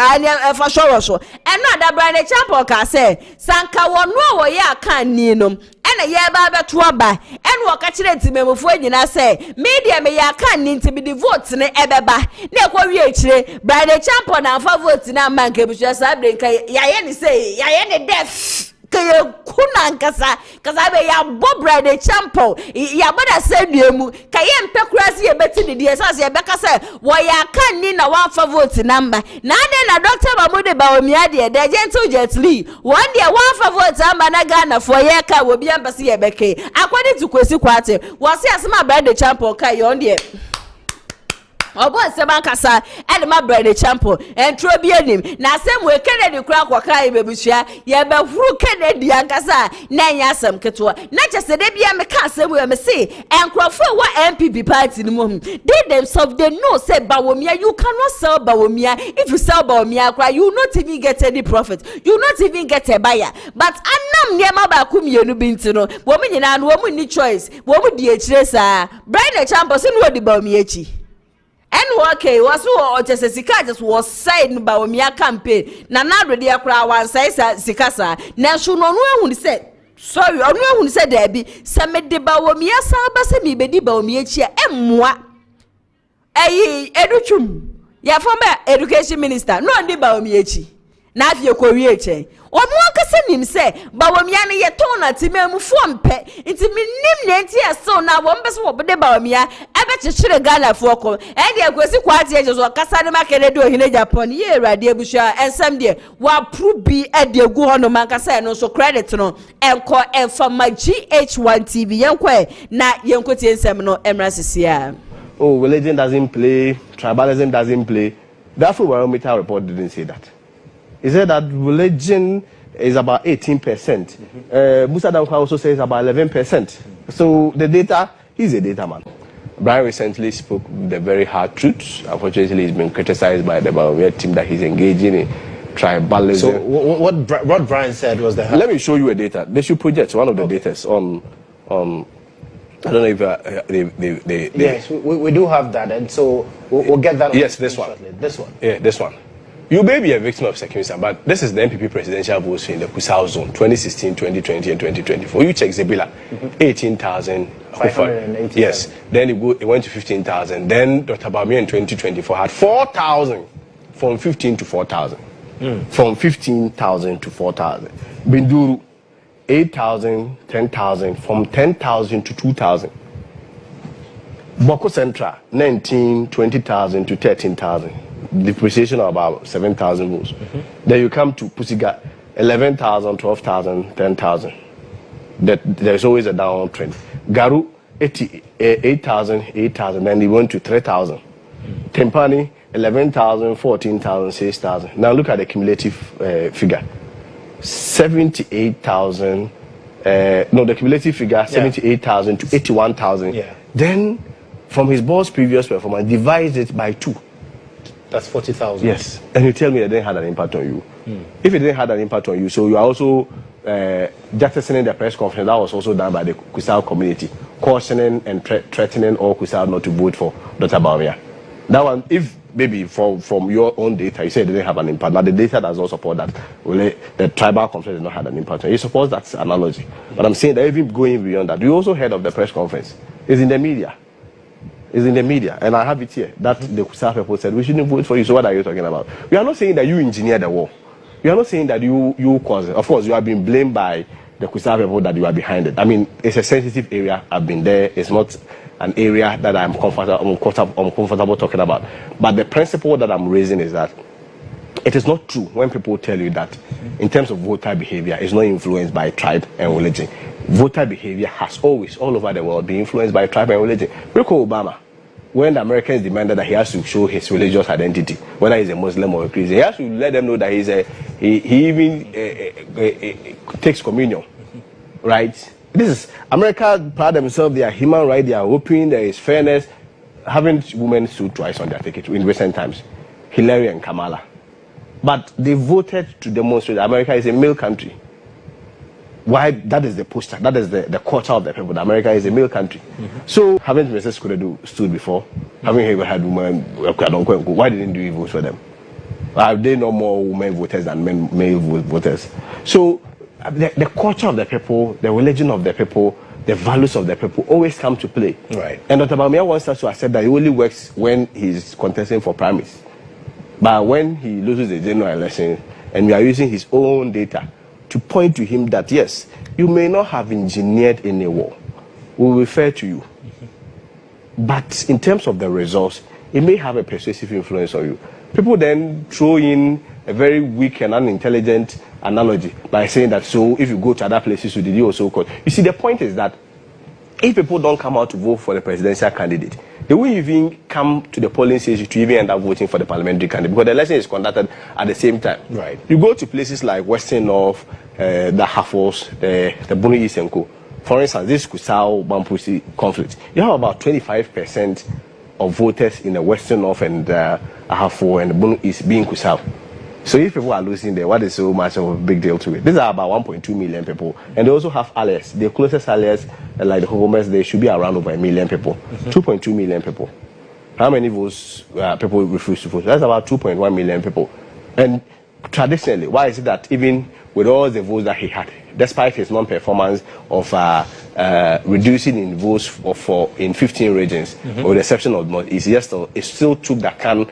fa showo so eno adabra ne champion ka se sanka wono wo ye aka ni no ena ye ba beto aba eno ka kire ntimemufo nyina se media me ye aka ni ntimi di vote ne ebeba na ekwo wie kire bra ne champion na fa vote na man ka busu sa brenka ya ye ni se ya ye ne def ke kuna ankasa kasa be ya bobra de champo ya boda say nuemu ka ye mpekurasi ye beti de die so ye beka say wo ya kan ni na one vote number na de na Dr. Mahmoud Bawumia de gentle gently one de one vote number na Ghana for ye ka wo bia mpese ye beke according to Kwasi Kwarteng was say asema brand de champo ka ye on de obo sema kasa and my brother champo and trobi anim na asem we Kennedy kura kwaka ibebusua ye be huru Kennedy ankasa na nya asem keto na chese de bia me ka asem we me say enkrofo wa MPP party no mo they themselves they know say Bawumia you cannot sell Bawumia. If you sell Bawumia kura you not even get any profit, you not even get a buyer. But anam niema ba kumienu binti no wo me nyina no wo mu ni choice wo mu di echire sa brother champo so no di Bawumia echi. And okay, was just a sika just was saying Bawumia campaign. Na ready akra wan say sikasa. Na should no one said sorry, no one said there be some de Bawumia saba se mi bedi Bawumia chia emwa. Educhum. Ya former education minister. No ndi Bawumia chi. Na afie kowie che. Omo akase nim se Bawumia ne ye ton atimemu fompe. Nti minim ne nti eso na wo mbeso wo bede Bawumia ebe chichire Ghana foko. E de Kwasi Kwarteng je so kasa ne makere de ohine Japan ye erade abusha ensam de wa probi e de gu hono mankasa no so credit no enko enfama GH1 TV yenko na yenko tie ensam no emra sisia. Oh, religion doesn't play, tribalism doesn't play. The Afrobarometer report didn't say that. He said that religion is about 18%. Musa Dankwa also says about 11%. So the data, he's a data man. Brian recently spoke the very hard truth. Unfortunately, he's been criticized by the Bawumia team that he's engaging in tribalism. So what Brian said was that... Let me show you a data. They should project one of the data on I don't know if they yes, we do have that, and so we'll get that. Yes, this one. Shortly. This one. Yeah, this one. You may be a victim of secularism, but this is the MPP presidential votes in the Kusau zone, 2016, 2020, and 2024. You check Zebila, 18,580. Yes. Then it went to 15,000. Then Dr. Bawumia in 2024 had 4,000, from 15 to 4,000. From 15,000 to 4,000. Binduru, 8,000, 10,000, from 10,000 to 2,000. Boko Central, 19, 20,000 to 13,000. Depreciation of about 7,000 votes. Then you come to Pusiga, 11,000, 12,000, 10,000. There's always a downward trend. Garu, 8,000, 8,000, then he went to 3,000. Tempani, 11,000, 14,000, 6,000. Now look at the cumulative figure. 78,000, no, the cumulative figure, 78,000 to 81,000. Yeah. Then, from his boss' previous performance, divide it by 2. That's 40,000. Yes. And you tell me it didn't have an impact on you. If it didn't have an impact on you, so you are also jettisoning the press conference that was also done by the Kusau community, cautioning and threatening all Kusau not to vote for Dr. Bawumia. That one, if maybe from your own data, you say it didn't have an impact. Now the data does not support that. Well, the tribal conference did not have an impact. It supports that analogy. But I'm saying that even going beyond that, we also heard of the press conference. It's in the media. It's in the media, and I have it here that the Kusau people said we shouldn't vote for you. So what are you talking about? We are not saying that you engineered the war. We are not saying that you caused it. Of course, you have been blamed by the Kusau people that you are behind it. I mean, it's a sensitive area. I've been there. It's not an area that I'm comfortable talking about. But the principle that I'm raising is that it is not true when people tell you that in terms of voter behavior, it's not influenced by tribe and religion. Voter behavior has always, all over the world, been influenced by tribe and religion. Recall Obama, when the Americans demanded that he has to show his religious identity, whether he's a Muslim or a Christian, he has to let them know that he even takes communion, right? This is America pride themselves, they are human rights, they are open, there is fairness. Haven't women sued twice on their ticket in recent times? Hillary and Kamala. But they voted to demonstrate that America is a male country. Why? That is the poster, that is the culture of the people. That America is a male country. So, haven't Mrs. Kuredu stood before? Haven't ever had women? Why didn't you vote for them? Are they no more women voters than male voters? So, the culture of the people, the religion of the people, the values of the people always come to play. Right. And Dr. Bawumia wants us to accept that he only works when he's contesting for primaries. But when he loses the general election, and we are using his own data to point to him that yes, you may not have engineered any war. We will refer to you. But in terms of the results, it may have a persuasive influence on you. People then throw in a very weak and unintelligent analogy by saying that, so if you go to other places, you did you also call. You see, the point is that if people don't come out to vote for the presidential candidate, they will even come to the polling station to even end up voting for the parliamentary candidate because the election is conducted at the same time. Right. You go to places like Western North, the Hafos, the Bono East and Co. For instance, this Kusao Bampusi conflict, you have about 25% of voters in the Western North and Ahafo and the Bono East being Kusao. So if people are losing there, what is so much of a big deal to it? These are about 1.2 million people. And they also have allies. The closest allies, like the Hogomers, they should be around over 1 million people. 2.2 million people. How many votes people refuse to vote? That's about 2.1 million people. And traditionally, why is it that even with all the votes that he had, despite his non-performance of reducing in votes for in 15 regions, with the exception of North East, it still took the Kan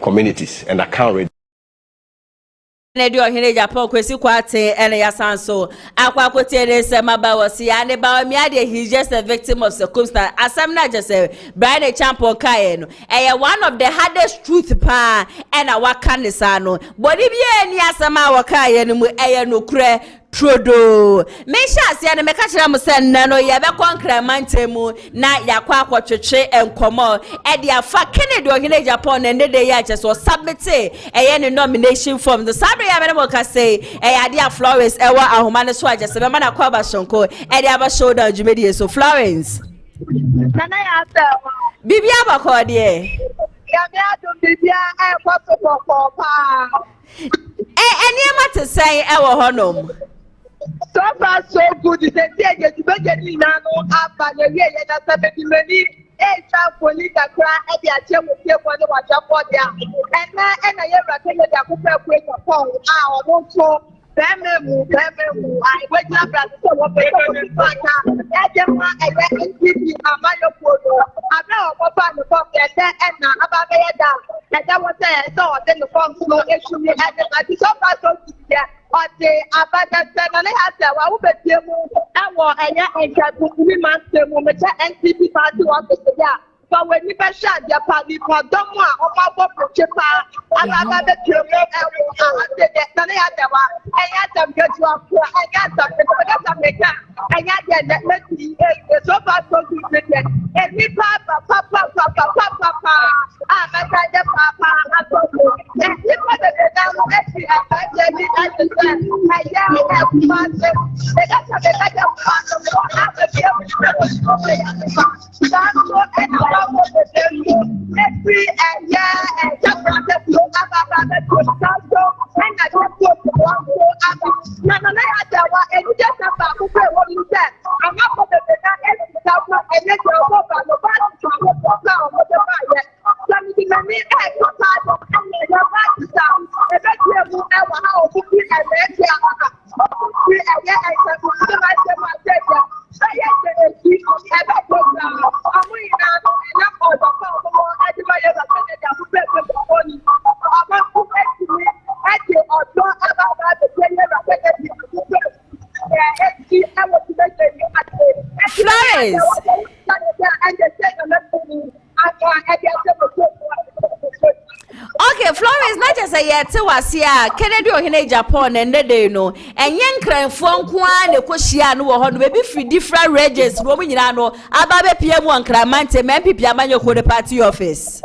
communities and the Kan regions. Japan Kwasi Kwarteng and Yasanso. Aquacotere Samabawas, and Bawumia, he's just a victim of circumstance. As I'm not just a Brian Champion Kayen, and one of the hardest truth pa and our Canisano. But if you Yasama Kayen, no cre. Trodo. Mesha si ane mekachira mo se nano ye be konkre mantemu na yakwa akwocheche enkomo e dia fa Kennedy Ohene Japan and de ya che so submit e ne nomination form the sabre ya me mo ka say e ya dia Florence e wa ahoma ne so aje se be ma na kwa ba shonko e dia ba show down jumedi so Florence nana ya ta bibia ba ko de ya me adu bibia e kwa so pa eniema te say e wo honom. So far, so good. It's a day to be now. Abba, the year that I have been many. Police are crying at the attempt to hear what they watch up for them. And I ever tell you that we are going to fall. I won't so. I went up and so what they call the father. I don't want a NTV. I'm not a photo. I'm not a fan of that and now about that. And that was there. So then the form slow issue and the so far so good. Ate abadasa na hata wa ubetiemu awo enya enkabu mantemu mecha NPP party wa besia fa weni be sha dia party domo a omabo prochepa ababa be tiemu ewo ate de na hata wa enya tam geju akwa enya tam meka enya de meti so far so good emi papa amaka de papa akodo emi papa de na eti abajemi ati Florence, not just a yet to us here. Kennedy Ohene Japan and the day no. And young cran from Kwan, the Koshiano, or maybe free different regions, Rominano, Ababe PM1 Cramante, Mempi Piamanyo for the party office.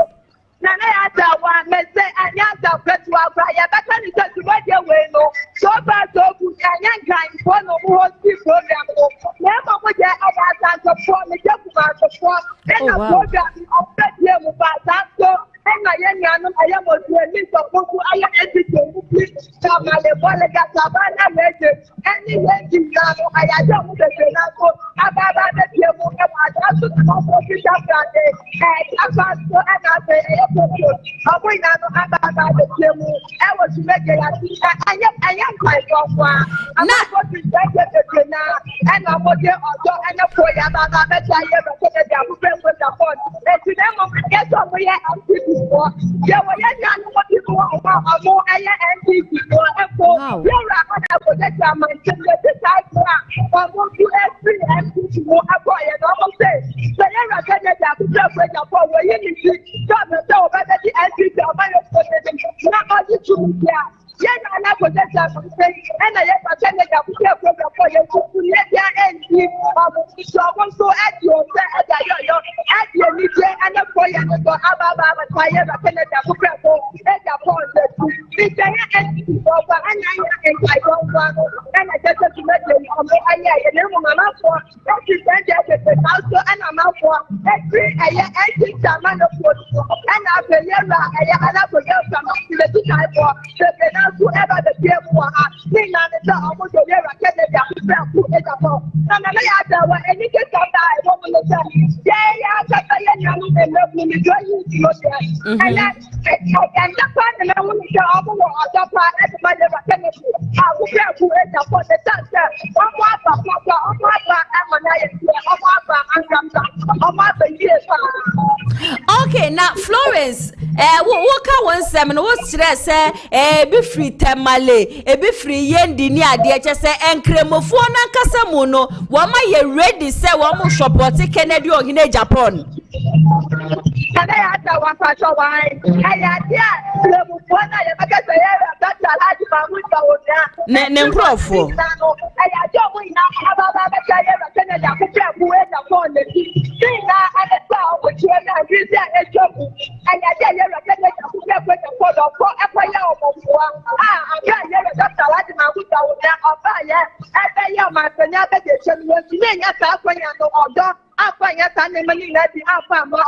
Nana ata wa mese anyata kwetu ya baka ni tatu waje weno so far so good anyanga info no mu hosti program no na mo mo je ayata so for me je ku ma so for na program of the mu ba so na ye nyanu aya mo tu ni so ku aya edito mu ta ma le bole ga sabana meje any way ki na no aya je mu de na so ababa de mu e ma ta so mo ko ki ta brande aba so ana se Abu Nano Abba the Timu, I was to make it. I am quite off. I'm not going to take it now, and I'm going to and a boy about that. I ever said that I'm with the Japan. Let's remember, get over here and people. There were young people about more NTP for Apple. Here are other protector, my type of every MP more Apple and almost say. So here are Canada, Japan, where you need to come and tell whether the NTP are my not only to yeah, and I was just saying, and I have attended a program for you to let their end. So I want to add your add your media and a boy and go about fire attended a program for Japan. And I don't want and I just have to let them on the and then I'm out for also and I'm out for every man of and I pay and I forget some the type for whoever the people are, they are the almost a year again. They are who is a phone. And I have any case of that. I want to say, yeah, that's a young and love me. Join you to your and that's why I want to say, I'm going to apply everybody. I will get who is a phone. The doctor, okay, now Florence, what can one seven? What's that? Be free temale, be free yendi ni ade che se enkremofo na kasa mu no wo ma ye ready say wo mo support Kennedy Ohene Japan. Can I ask one question why? I ask you, one I am going to say that Alhaji Mahmood Bawumia. Ne nkrofo. I ask you we now about that Canada who is upon the thing and the sound which you are using a job. And I tell you Canada who is going to follow for a fire of I can't hear that Alhaji Mahmood Bawumia or fire. I tell you my penetration was in a South order. Apa yang tanya mengingat apa mau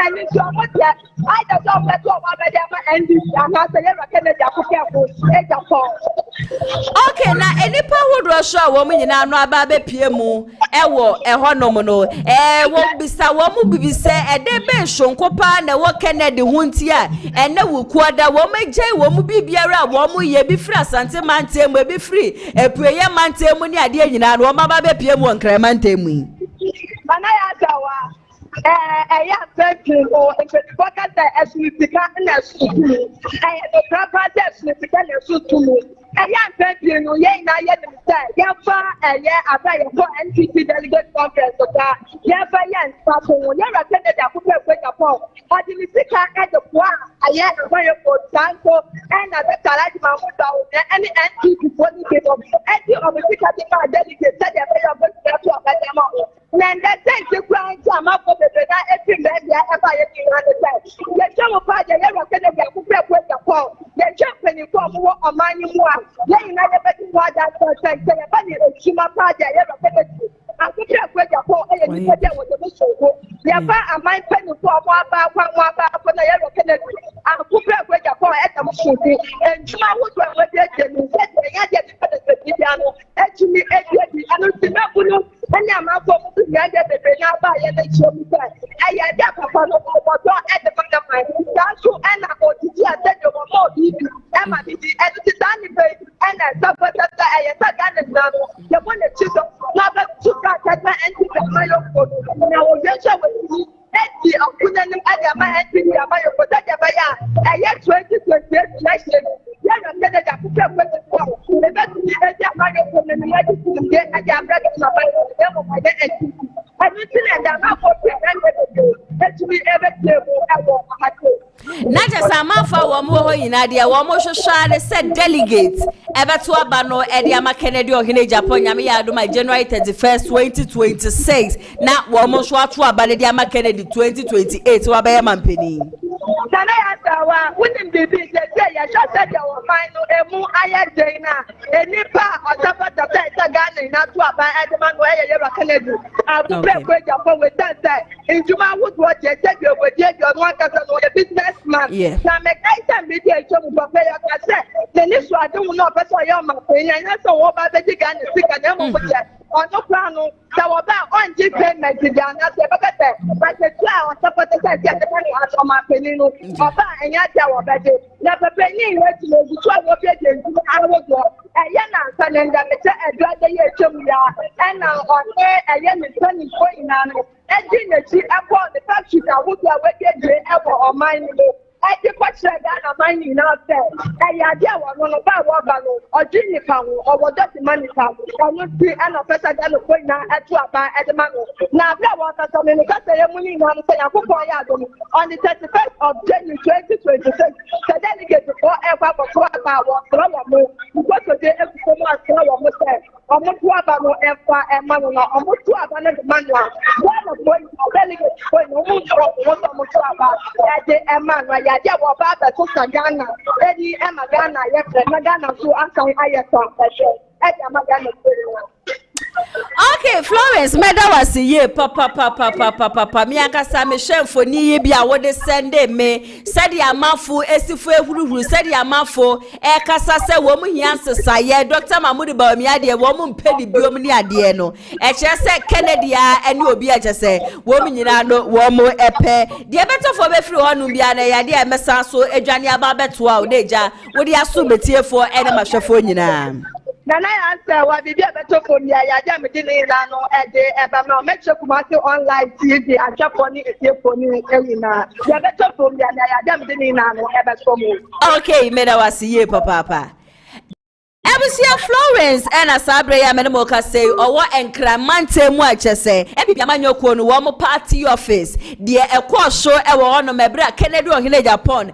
and it's your mother. I don't know what and I'm not saying Canada okay, now any power Russia woman in our baby PMU, ewo, honomono, won't be sa woman be say a debe shonkopa and what Kennedy Huntia, and no will quarter woman J woman be biara, woman ye be free, Santa Mantem will be free, a prayer mantem when you are dear in our baby PMU and Cremantemi. I am thinking, or if it's pocket as we began as to me, I have a proper as we began as to me. I am thinking, yea, I am saying, Yafa, and yeah, I buy a poor NPC delegate conference of that. Yafa, yes, Papa, you're a candidate who can wake up. But in the sicker at the poor, I am a way for Sanko, and I bet I like my mother, and the NPC for the people. And you are the sicker delegate, said they are going to go to a and that takes the ground time up for the every man ever in the general party, never can get with the phone. The jumping from on my new one. They never what that person say about it. She my party, ever I could just wait your phone and you get with the mission. Therefore, I might pen for one bar for the yellow Kennedy. I could with your phone at the machine. And you would have actually, I don't know. And I'm out of the now by the show. I had that papa at the back of my that's who and I go to see a set of more people. Emma did the edited anime and I suffered that I had done now. The one that you don't love to cut my anti my own. Now, you're with me. The opponent at my anti my own. I had 20 election. Yeah, I'm going to put up with the phone. The best is that my own and the get I am ready to my identity. I don't think that I'm not to be ever not just a man for one more in Adia, one more shine said delegates ever to Abano, Ediama Kennedy Ohene Japan, Yamia, do my January 31st, 2026. Not one more short to Abadiama Kennedy 2028 to Abayaman Penny. Can I ask wouldn't be big? I shot at your final emu ayadena, a nipa or top of the better gun, not to buy at the man where you ever Kennedy. I will break your phone with that. In Juma would watch a table with your one a businessman. Yes. Now make nice and media to prepare your cassette. Then this one do not pass your mouth, and that's all about the gun and sick and never with that. On no plan, so about on G payment to Ghana, but the cloud on top of the money on my penny, or and yet our budget. Never penny, let's know the 12 of it. I was a young and a drug the year to me, and now on air, a young is turning 49. Edging the tea upon the factory that would be away ever or mine. I think what said that a mining now said, and idea one of our Wabano or Jimmy Kamu or what does the money come? Or not be an officer than the point now at the Mano. Now, that was a something that I am winning on the 31st of January 2026. The delegate before ever for was because they have so much almost Wabano Efa and Manula, almost to Abana Manua. One of the delegates going almost at the Emmanuel. Ya wa baba to Ghana edi e magana ye na Ghana so ankan ayeto afeshe edi magana. Okay, Florence, meda was ye papa mi akasa me hwemfo ni ye bia wo de sende me said ya mafo esifu ehururu said ya mafo e kasa se wo mu hiansesa ye Dr. Mahmoud Bawumia de wo mu mpedi biom ni ade no e kire se Kennedy a ene obi a kire se wo mu nyina no wo mu epe de beto fo be firi honu bia na ya de e mesa so edwane aba beto a wo de ja wo de aso betiefo ene mahwefo nyina. Nana answer wa bibi abeto for me ya ja me dini na no ede eba ma make sure Kumasi online TV AGYAPONG elina ya beto for me ya ja me dini na no eba so mo. Okay, me da wasiye papa. Ebusia Florence ena sabre ya menemo ka say owo enkramante mu achese ebibia manyoko no wo mo party office de ekosho ewo ono mebra Kennedy ohine Japan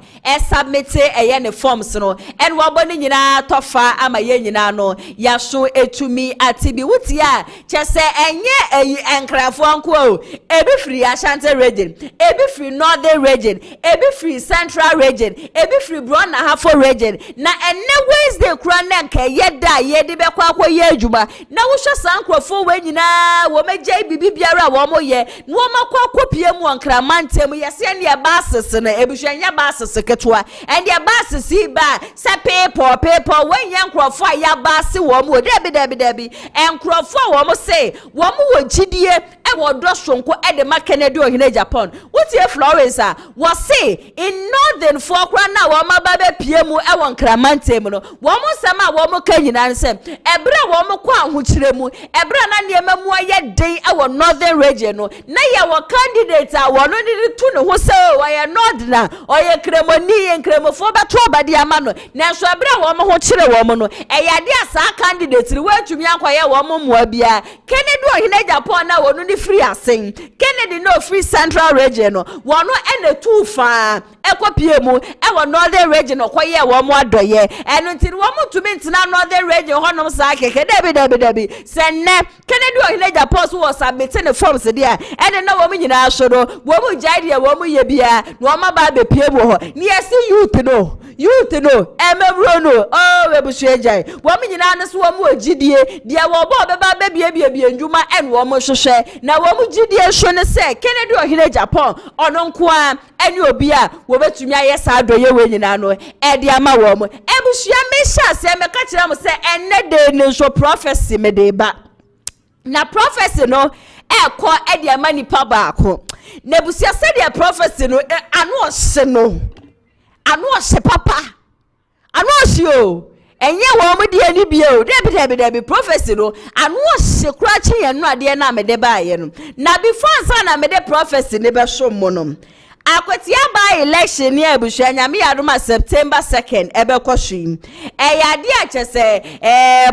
submit eye ne forms no en wo boni nyina tofa ama ye nyina no yaso etumi atibi wutia chese enye enkrafo anko ebi free Ashanti region ebi free Northern region ebi free Central region ebi free Brona Hafo region na ene Wednesday kura na yeda yedi be kwa ye adwuma na wo hwe sankrofo we nyina wo megye bibi biara wo mo ye no makwa kopie mu ankramantem yese ne basis na ebuhwanya basis ketwa and ya basis ba se paper when yankrofo ya basi wo mo debi enkrofo wo mo say wo mo wo gidie e wo do sonko e de Kennedy ohine Japan wotie Florence a wo say in northern fokra na wo maba be pie mu e wo ankramantem no wo mo sama wo mo kanyina nse ebra wo mo kwa ahokire mu ebra na niema mu aye den e northern region no na ye wo candidate a wo no de tu ne ho se wo ye north na o ye kremoni ye kremofo beto obade ama no na so ebra wo mo ho kire wo mo no e yade asa candidate ri watumi akwaye wo mo mo bia Kennedy ohine Japan na wo no ni free asen Kennedy no free central region no wo no ene tu fa ekopie mu e northern region okwaye wo mo adoye eno ntiri wo mo tumi ntina northern region honom sa keke debi senne Kennedy ohine Japan so was submitting the forms there ene na wo mo nyina asoro wo mo jaide wo mo ye bia no ma ba be pie wo ho ni esi youth no emebro no oh we busu ejai wo mo nyina no so wo mo agidie dia wo bo be ba bia ndwuma en wo mo hwehwe na wo mo gidie hwe ne se Kennedy ohine Japan ono nko a ene obi a wo betumi aye sa adoye we nyina no e dia ma wo mo ebusua me sha se me ka kire mo se enne de ne so prophecy me de ba na prophecy no ekọ e dia ma nipa baako na ebusua se dia prophecy no anu ohye papa anu ohye o enye wo mo de ani bio debi prophecy no anu ohye kura chi ye no ade na me de ba ye no na before ansa na me de prophecy ne be so mo no akwatia by election near Busha nyame yadoma September 2nd ebe kwahwim yade a chese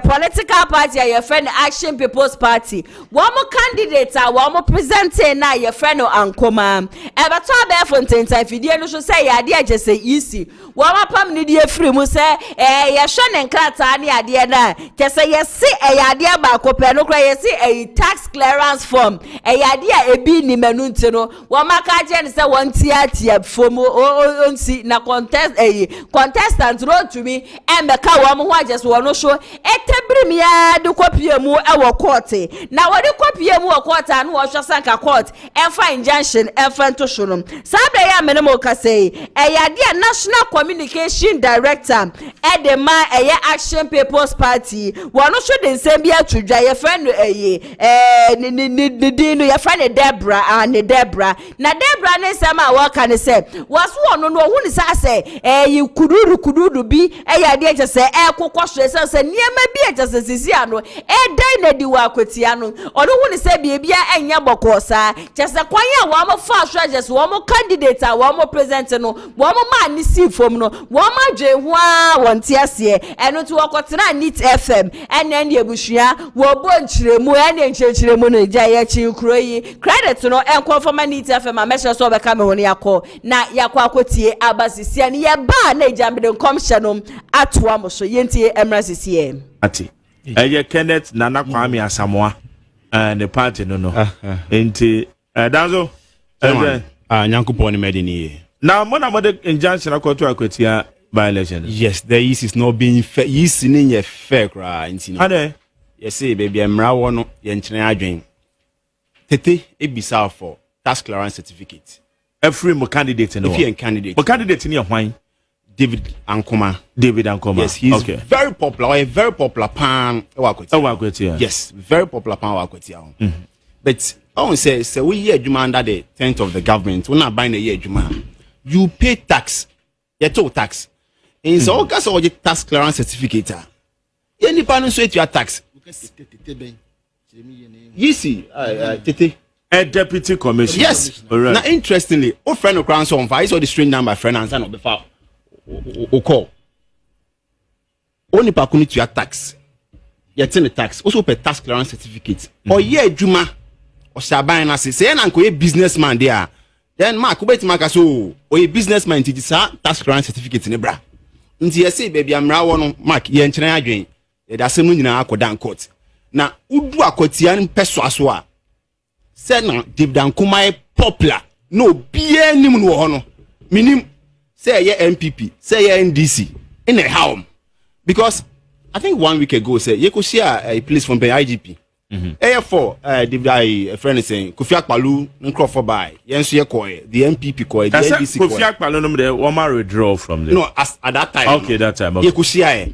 political party your friend Action People's Party wo mo candidate a wo mo presenting na your friend Ankoma ebe to be fonten fidie no so say yade a chese easy wo ma pam ne die free mu say ye hwe ne nkrata ne yade na chese ye se yade ba kope no kra ye se tax clearance form yade a ebi ni manu ntino wo ma ka je ne say won tia fomo onsi na contestant road to me emeka wo mo ho ajeso wo no so etebrim ya de kopie mu e wo court na wo de kopie mu wo court anu wo hwasanka court enfa injunction enfa ntosho no sabe ya mene mo ka say yade national communication director edema Action People's Party wo no so de nsem bia tudwa ye friend ni no ye friend Debra na Debra ne nsem a a waka ne se waso ono no hu ne sa se yi kududu bi ya de je se kokosho se niema bi je se sisi ano dai na di wa kwatia no ono hu ne se bia enya boko sa je se kwan ya wa mo fa strategies wo mo candidate a wo mo present no wo mo ma ni si fom no wo ma dwe ho a wonte ase eno to wakotena NIT FM ene ne ebusua wo bo nchiremu ene nchiremu no ja ya chi kuro yi credit no enko for NIT FM a measure so be ka me ho ne yakọ na yakọ akotie abasisia ne ye ba na ejambe commission atoa mo so yentie emrasisia ati eye Kenneth Nana Kwame Asamoah the party no enti danzo nyankopon medini now mona mode injunction akoto akwatia by election. Yes, the East is not being fair. East in a fair cry. Yes, say baby, I'm raw yenchine adwen. Tete ebisa for tax clearance certificate. Every mo candidate no. If you candidate. Mo candidate ni why? David Ankoma. Yes, he's very popular. A very popular pan. Yes, very popular pan wakweti. But I won't say we year juma under the tent of the government. We're not buying a year juma. You pay tax. You toll tax. In so case of the tax clearance certificate. Any panel so your tax. You see, Tete. A deputy commissioner. Yes. Right. Now, interestingly, our friend of Crown Song, I saw the strange number friend and son of the file. Call. Only pakuni to your tax. You attend the tax. Also pay tax clearance certificate. Or ye Juma or Shabana say, and a businessman there. Then Mark Ubet Makaso or a businessman to decide tax clearance certificate in the bra. Until you say, baby, I'm Rawan Mark Yen China. That's a moon in our down court. Now, Udua Kotian Pessoa said, no, David Ankoma popular. No, be any moon. Minim say, yeah, MPP, say, yeah, NDC in a home. Because I think 1 week ago, say, you could share a place from the IGP. Therefore, the friend is saying, Kofi Akpalu, Nkrofor by, Yensu Koi, the MPP Koi, the NDC Koi. Kofi Akpalu, the Wama withdraw from there. No, at that time. Okay, that time. You could share.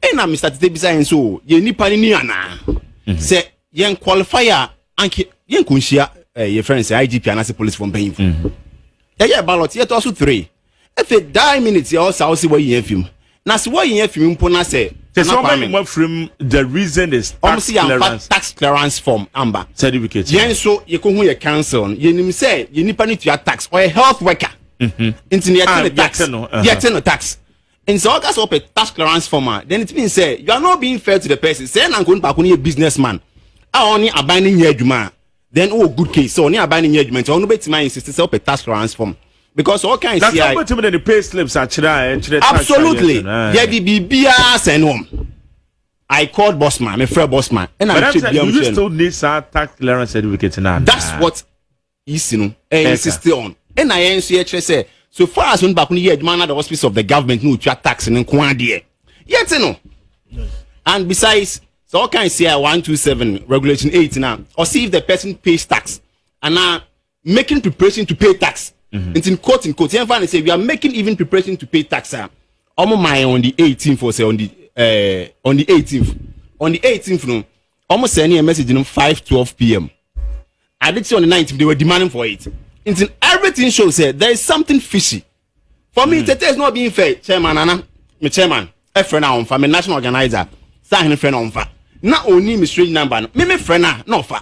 And I'm Mr. Tebisa and so, ye nipani niana. Say, yen qualifier, anki, yen kunshia, your friend say IGP and as a police from Bain. Yeah, ballot, yet also 3. If it die minutes, you also see what you have him. Now, see what you have him, Pona say. From the reason is tax clearance form, Amber. Certificate. Yen so, you come here, council, you say, you nipani to your tax or a health worker. Into the tax. Yet no tax. And so, that's up a tax clearance form. Then it means say you are not being fair to the person. Say, I'm going back on a businessman. I only abandoning your juma. Then, oh, good case. So, only abandoning your judgment. I only bet my insistence up a tax clearance form. Because all kinds of that's what the pay slips are absolutely. Yeah, be and I called Bossman, my friend Bossman, and I you still need tax clearance certificate now. That's what is insisted on. And I answer say. So far as when back when you man at the hospice of the government no to tax and quantity. Yet no. And besides, so all kinds say 127 regulation 8 now. Or see if the person pays tax and now making preparation to pay tax. It's in quote. You find say we are making even preparation to pay tax. Almost my on the 18th or say on the 18th. On the 18th no. Almost sending a message in 5:12 p.m. I did see on the 19th they were demanding for it. Until everything shows that there is something fishy. For me, it is not being fair. Chairman, Anna, my chairman, a friend on for my national organizer, sign friend on for. Not only my strange number, me friend, no for.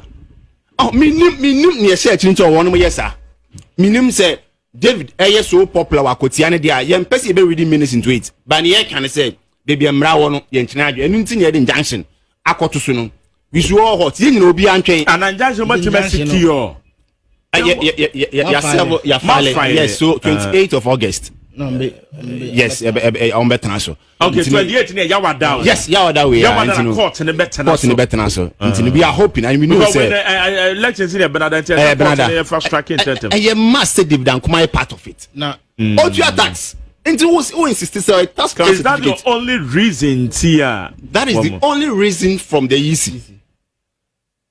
Oh, me near search into one more yes, sir. Me say David, yes, so popular, Wakotiana, dear, young person be reading minutes into it. But the can say, baby, I'm Rawan, Yenchina, and in the injunction. I got to soon. We should all hot, you know, be untrained. And I'm just much secure. Yes, so 28th of August. Yes, on better so. Okay, 28th near Yawada. Yes, Yawada we are court in the better. Court in the better so. We are hoping and we know say elections in Bernadette fast tracking system. And you must say dividend come part of it. Now, what your tax? Into who insisted so tax is that the only reason here? That is the only reason from the EC.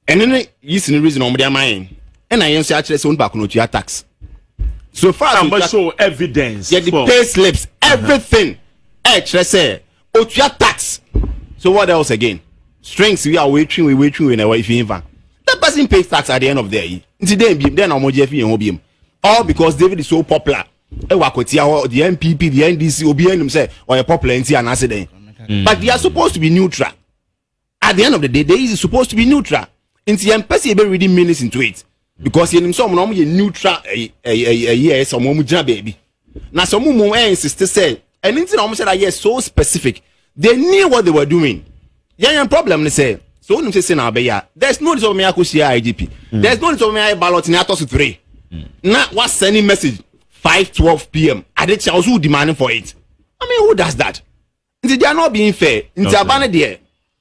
And then the EC reason on their mind. And I answer actually soon back on your tax. So far as show evidence. Yeah, the pay slips, everything. Actually say, your tax. So what else again? Strings we are waiting in our if you that person pays tax at the end of the year. Today then I'm going to all because David is so popular. The MPP, the NDC, OBN say, or a popular NC and accident. But they are supposed to be neutral. At the end of the day, they is supposed to be neutral. In the MPC, be reading minutes into it. Because in some normally neutral yes, some baby. Now some more insist to say, and in some said yes, so specific. They knew what they were doing. Yeah, problem they say. So when say now there's no need of me IGP. There's no need of me ballot in Atos 3. Now what's sending message 5:12 p.m. I did who demanding for it. I mean, who does that? They are not being fair. In Tabana there,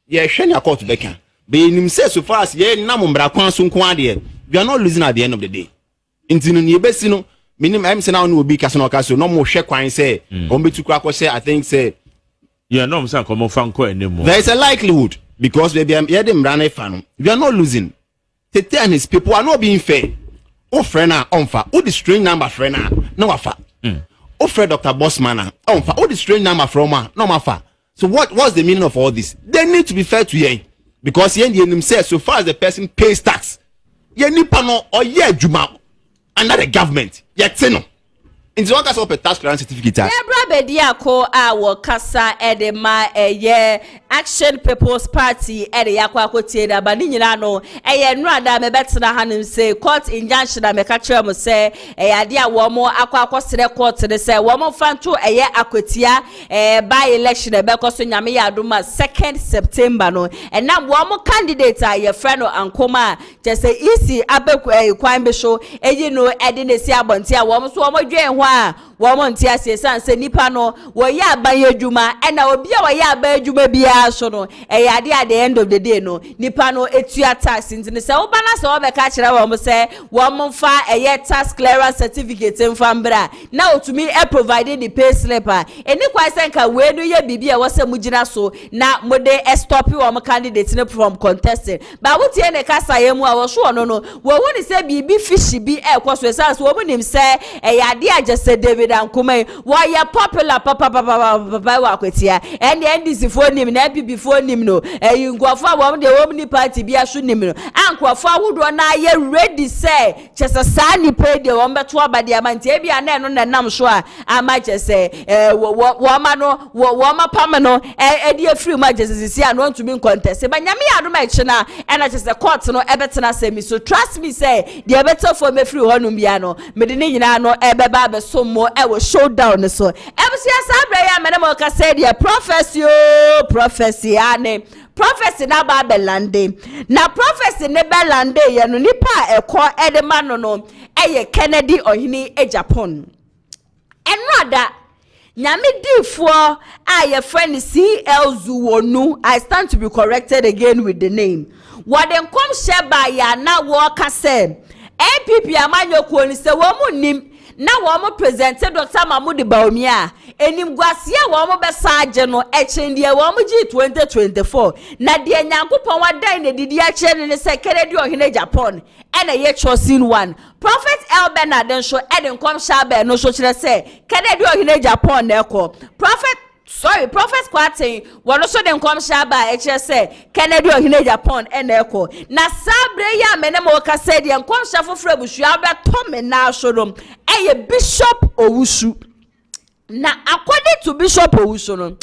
yeah, Shania court Becca. Being himself so far as yeah, Namumbra Kwansun Kwadi, we are not losing at the end of the day. In Tinubesino, minimum now will be Casino, no more check wine say, Ombi to Cracker say, I think say, yeah, no, some come Franco anymore. There is a likelihood because we are them run a fan. We are not losing. Tete and his people are not being fair. Oh, friend, onfa. Oh, the string number, friend, no afa. Oh, friend, Dr. Bossman, onfa. Oh, the string number from no afa. So, what's the meaning of all this? They need to be fair to ye because ye themselves, so far as the person pays tax, ye nipano or ye juma under the government, ye teno. In the one case of a tax clearance certificate. Yeah, brother, dear, call our Casa Edema, Action People's Party, Eddie Aquacotina, Baninano, Rada, me better than say, court injunction, I make a term say, dear, one more Aquacostina court to the say, one more fan to a year Aquatia, by election, a Becos in Yamia Duma, 2nd September, no, and now one more candidate, your friend and Koma, just say easy, ABBEY, crime show, and you know, adding the Siabontia, one more woman tia say say nipa no wo ya abaye dwuma e na obi a wo ya abaye dwuma bia so no e ya de at the end of the day no nipa no etua tax ntine say wo bana say wo be ka kire wo mo say wo mo fa e tax clearance certificate mfa mbra na otumi e provide the pay slip eni kwa say nka we no ye bibia wo say mugina so na mode stop wo mo candidate no from contesting ba wo tie ne kasa ye mu a wo so no no wo woni say bibi fish bi e kwaso say wo mo nim say e ya de say David and Kumasi, why you popular papa wakwetia and the NDC for him na ABBEY before him no you go for one the woman party be asu him no anko for would na ye ready say just a sani pay the one beto ba the amount e bia na no na nam so a ama just say woman no woman pam no e dey free ma just see and want to be contest but nyame adom e chena and just the court no e betena say me so trust me say the better for me free honum bia no me de ni nyina no e beba be so mo e wo showdown so ebusia sabre ya menemo ka say the prophecy ane prophecy na ba belande na prophecy ne belande ye no nipa ekọ edema no eye Kennedy ohini Japan enrada nyame difo a ye friend CL Zuwonu. I stand to be corrected again with the name what dem come share by ya na wo ka say APP amanyoko ni se wo mu nim na wo presented Dr. Mahmoud Bawumia enim gwasia wo be saje no echende wo gi 2024 na de Nyankopon wadan na didi a kire ne se Kennedy ohene Japan ena ye chosen one Prophet El Bernard so eden kom shabe no so kire se Kennedy ohene Japan na ekọ Prophet Kwarteng wono so den kom shaba e kire se Kennedy ohene Japan ena ekọ na sabre ya menemo ka se de kom shafofra busua be tome na asodom eye Bishop Owusu na according to Bishop Owusu no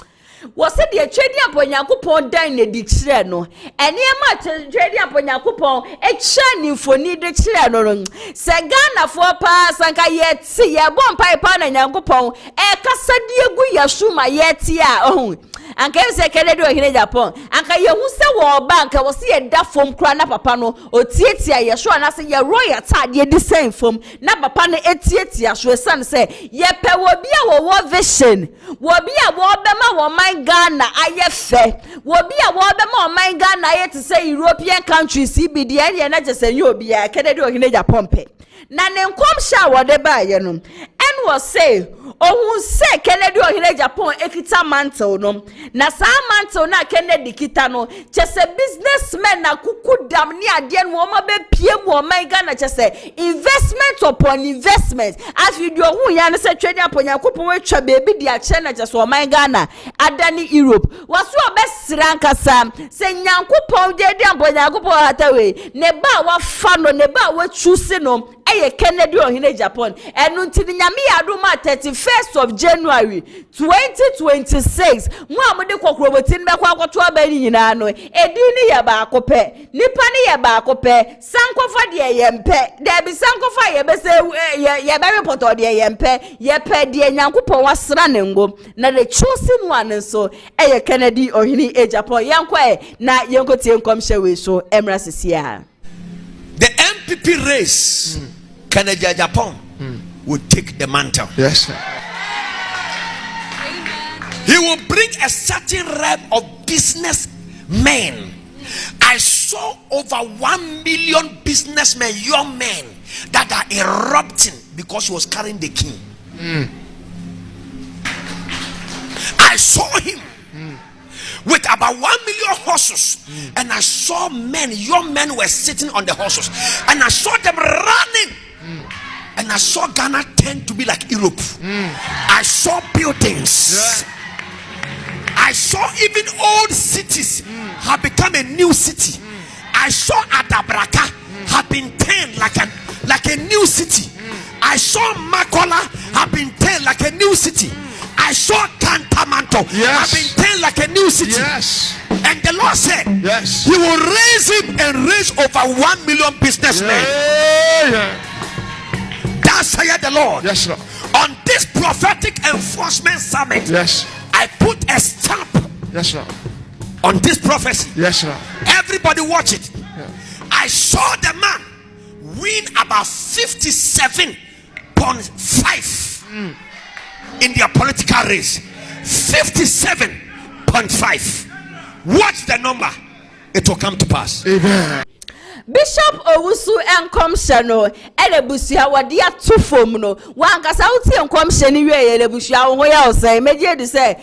was said the trading upon Yakupon dine the kire no ene ma trading upon Yakupon e kire ni foni de kire no se Ghana for pa sanka yeti ye bon pipe na Yakupon e kasa de egu yasuma yeti a ohun anka se Kennedy ohene Japan anka ye hu se wo bank wo se ye da fom kra na papa no otietia ye so na se ye royal tade di sen fom na papa no etietia so san se ye pe wo bia wo vision wo bia wo be ma wo Ghana ayefe wo bia wo be ma man Ghana aye to say European countries CBD ene na just enyo bia Kennedy ohene Japan pe na ne nkom sha wo de ba ye no en wo say ohun se Kennedy ohene Japan ekita mantle no na sa mantle na Kennedy kita no chese businessmen na kuku dam ni ade no ma be pie mu man Ghana chese investment upon investment as we do ohun ya no se twedi aponya kopon we twa baby dia che na chese o man Ghana adani Europe waso obesira nkasa se Nyankopon de aponya kopon hatawe ne ba wa fa no ne ba wa choose no Kennedy ohine Japan enu ntini nyame adoma 31st of January 2026 mu amode kokrobotin be kwa akwoto abani nyina no edini ye ba akopɛ nipa ne ye ba akopɛ sankofa de yempe de bi sankofa ye be se ye be report de yempe ye pe de nyankopɔ wasra ne ngo na the chosen one so Kennedy ohine Japan yankwa na yenkotie nkomhye we so emra sesia. The MPP race, Kennedy Japan will take the mantle. Yes, sir. He will bring a certain rep of businessmen. I saw over 1 million businessmen, young men, that are erupting because he was carrying the king. I saw him with about 1 million horses, and I saw men, young men were sitting on the horses, and I saw them running, and I saw Ghana tend to be like Europe. I saw buildings. I saw even old cities have become a new city. I saw Adabraka have been turned like a new city. I saw Makola have been turned like a new city. I saw Kantamanto have been turned like a new city. Yes. And the Lord said, yes, He will raise him and raise over 1 million businessmen. Thus saith the Lord. Yes, Lord. On this prophetic enforcement summit, yes, I put a stamp. Yes, Lord. On this prophecy. Yes, Lord. Everybody watch it. Yeah. I saw the man win about 57.5 in their political race. 57.5. Watch the number. It will come to pass. Amen. Bishop Owusu enkomhye no elebusia wode atufom no wankasa uti enkomhye ni wie elebusia wo ya osai meje di say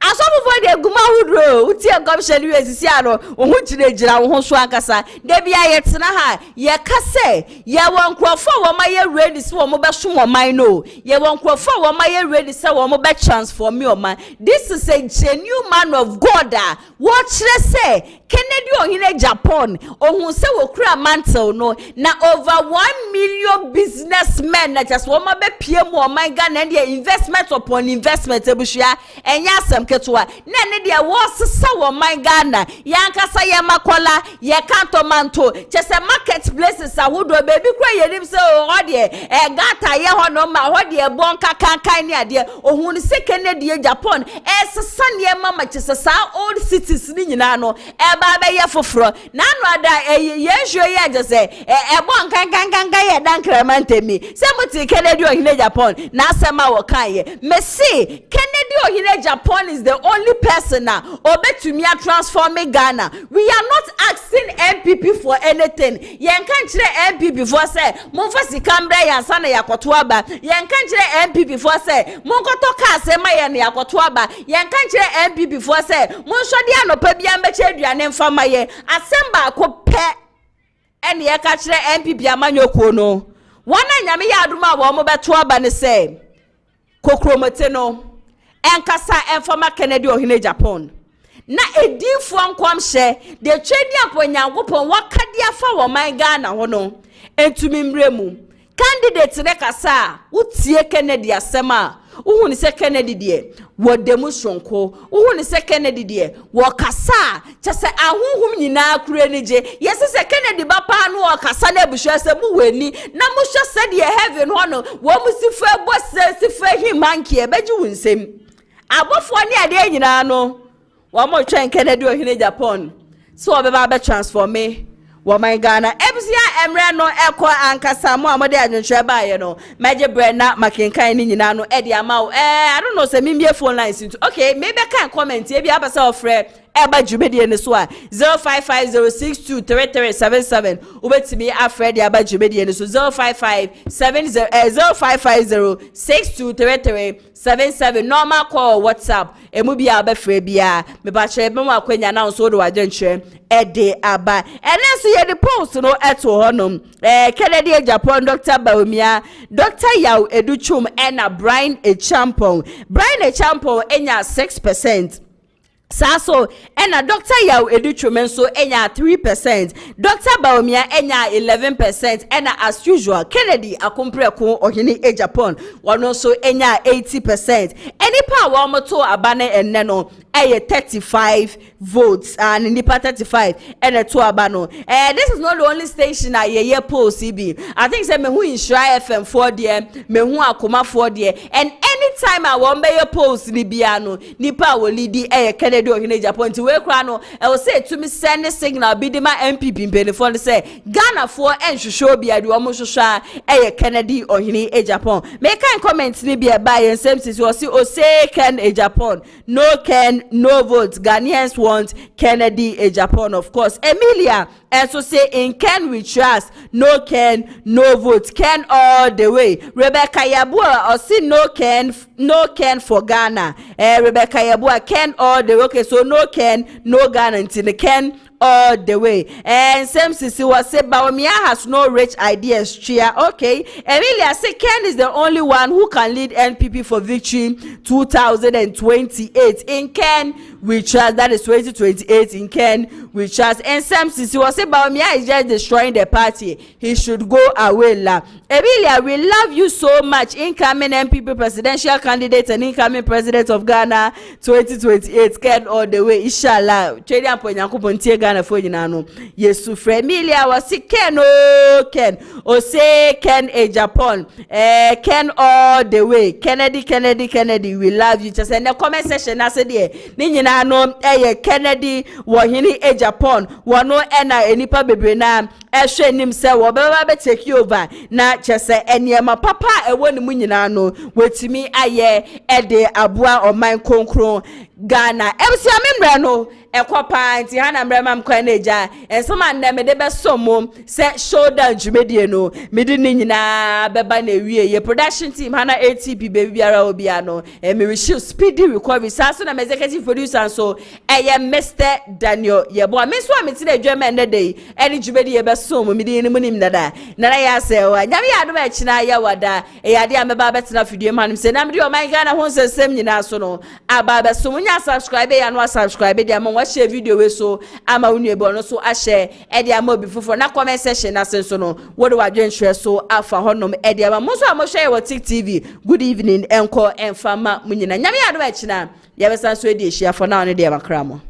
asofo de guma hudro uti enkomhye ni wie sisi ano wo hu gira wo ho so ankasa de bia yetena ha ye kase ye wonkrofo wo ma ye ready se wo mo be som wo man no ye wonkrofo wo ma ye ready se wo mo be transform me o man. This is a genuine man of God. Watch let's say Kennedy ohine Japan ohun se wo kura mantle no na over 1 million businessmen na just wo ma be pie mu o man Ghana and the investment upon investment ebushia enya asem ketwa na ne de wo sesa wo man Ghana yankasa ye makola ye kantomanto chese marketplaces ahodo baby kura ye nim se o de gata ye ho no ma ho de bon kankan ne ade ohun se Kennedy Japan sesa ne mama chese sa old cities ni nyina no Baba ye foforo na no ada yenhwe ye agese bon kankan ye dan kramantemi se muti Kennedy ohine Japan na asema wo kan ye mesi Kennedy ohine Japan is the only person na obetumi transforming Ghana. We are not asking MPP for anything. Yen kan kire MPP for say monfa sikambra yansa na yakoto aba. Yen kan kire MPP for say monkoto ka asema ye na yakoto aba. Yen kan kire MPP for say monhwode anopa bia mbeche aduane mfama ye asemba akopɛ ene ye ka kire MPP amanyokuo no wana nyame ya aduma wo mo beto aba ne say kokromote no enkasa enfama Kennedy ohine Japan na edinfo nkwamhye de twedi aponyankopon wakade afa wo man Ghana ho no entumi mremu candidate ne kasa utie Kennedy asema uhuni se Kennedy de wo demonstranko uhuni se Kennedy de wo kasa chese ahunhum nyina kure nije yesi se Kennedy bapa no wo kasa na buhwe se mu weni na mu hwe se de heaven ho no wo musifu ebo se sifu himanki ebeji wunsem abofo ne ade nyina no wo mo twen Kennedy ohine Japan so obeba be transform wo man Ghana ebsia emre no ekọ ankasa mo amode adwonhwe baaye no meje bre na makenkan ni nyina no e de ama I don't know say me phone lines into okay maybe can comment e bia abasa ofre eba jumedie ne so a 0550623377 ubetimi afre de aba jumedie ne so 0550623377 normal call WhatsApp emu bia abafre bia me ba kire be mo akwanya na so do wadwenhwe e de aba enenso ye de post no eto honom Kennedy Japan Dr. Bawumia Dr. Yaw Educhum and Brian Echampong enya 6% Saso ena Dr. Yao Edutrumen so enya 3%, Dr. Bawumia enya 11%, ena as usual Kennedy Akumpreko ohini AGYAPONG wano so enya 80%. Any power wamoto abane eneno eye 35 votes and nipa 35 ene to abano. This is not the only station na ye poll CB. I think say me hu Insura FM 4 there, me hu Akoma 4 there, and anytime I want be polls ni biano nipa wo lead Kennedy ohini AGYAPONG ti we kra no I will say to me send a signal be the ma MPP benefo say Ghana for enhwehwe obi ade omo hwehwe Kennedy ohini AGYAPONG. Make kan comment ni bia buy and same since you see o say Ken AGYAPONG no Ken no votes. Ghanaians want Kennedy AGYAPONG, of course. Emilia and so say in Ken we trust, no Ken no votes. Ken all the way. Rebecca Yabua or see no Ken for Ghana. Rebecca Yabua Ken all the way. Okay, so no Ken no Ghana until the Ken all the way. And Sam Sisi was say Bawumia has no rich ideas. Chia. Okay. Emilia say Ken is the only one who can lead NPP for victory 2028. In Ken we trust, that is 2028 in Ken we trust. And Sam Sisi was say Bawumia is just destroying the party. He should go away la. Emilia, we love you so much. Incoming NPP presidential candidate and incoming president of Ghana 2028. Ken all the way. Inshallah. Chedi ampo nyankopon tie Ghana for yinano. Yesu fre. Emilia was say Ken o Ken. O say Ken AGYAPONG. Ken all the way. Kennedy. We love you. Just in the comment section I said there. Ni nyina no Kennedy wohini AGYAPONG. Wano ena enipa bebre na ehwe nim se wo be take you over na chese eniema papa ewo ni mu nyina no wetimi aye ede aboa oman konkron Ghana ebsia memra no ekopa nti hana mrema mkwa neja ensoma nne me de besomo se shoulder jumedie no medi ni nyina beba na wie ye production team hana ATP baby biara obia no me wish speedy recovery saso na executive producer so Mr. Daniel yebo me so ameti na adwama ende dey eni jumedie besomo medi ni munim dada na ya se wa nyame ya do ba china ya wada yade ameba betena fidie manim se na medi o man Ghana ho sesem nyina so no aba besomo nya subscribe ya no subscribe dia mo share video we so ama unu ebe ono so a share e dia ma obi foforo na comment section na senso no wo de wadwen hwe so afa honom e dia ma mo so am share wo TV. Good evening enko enfama munyina nyame ya do ba china ya besan so e dia share for now ne dia makramo.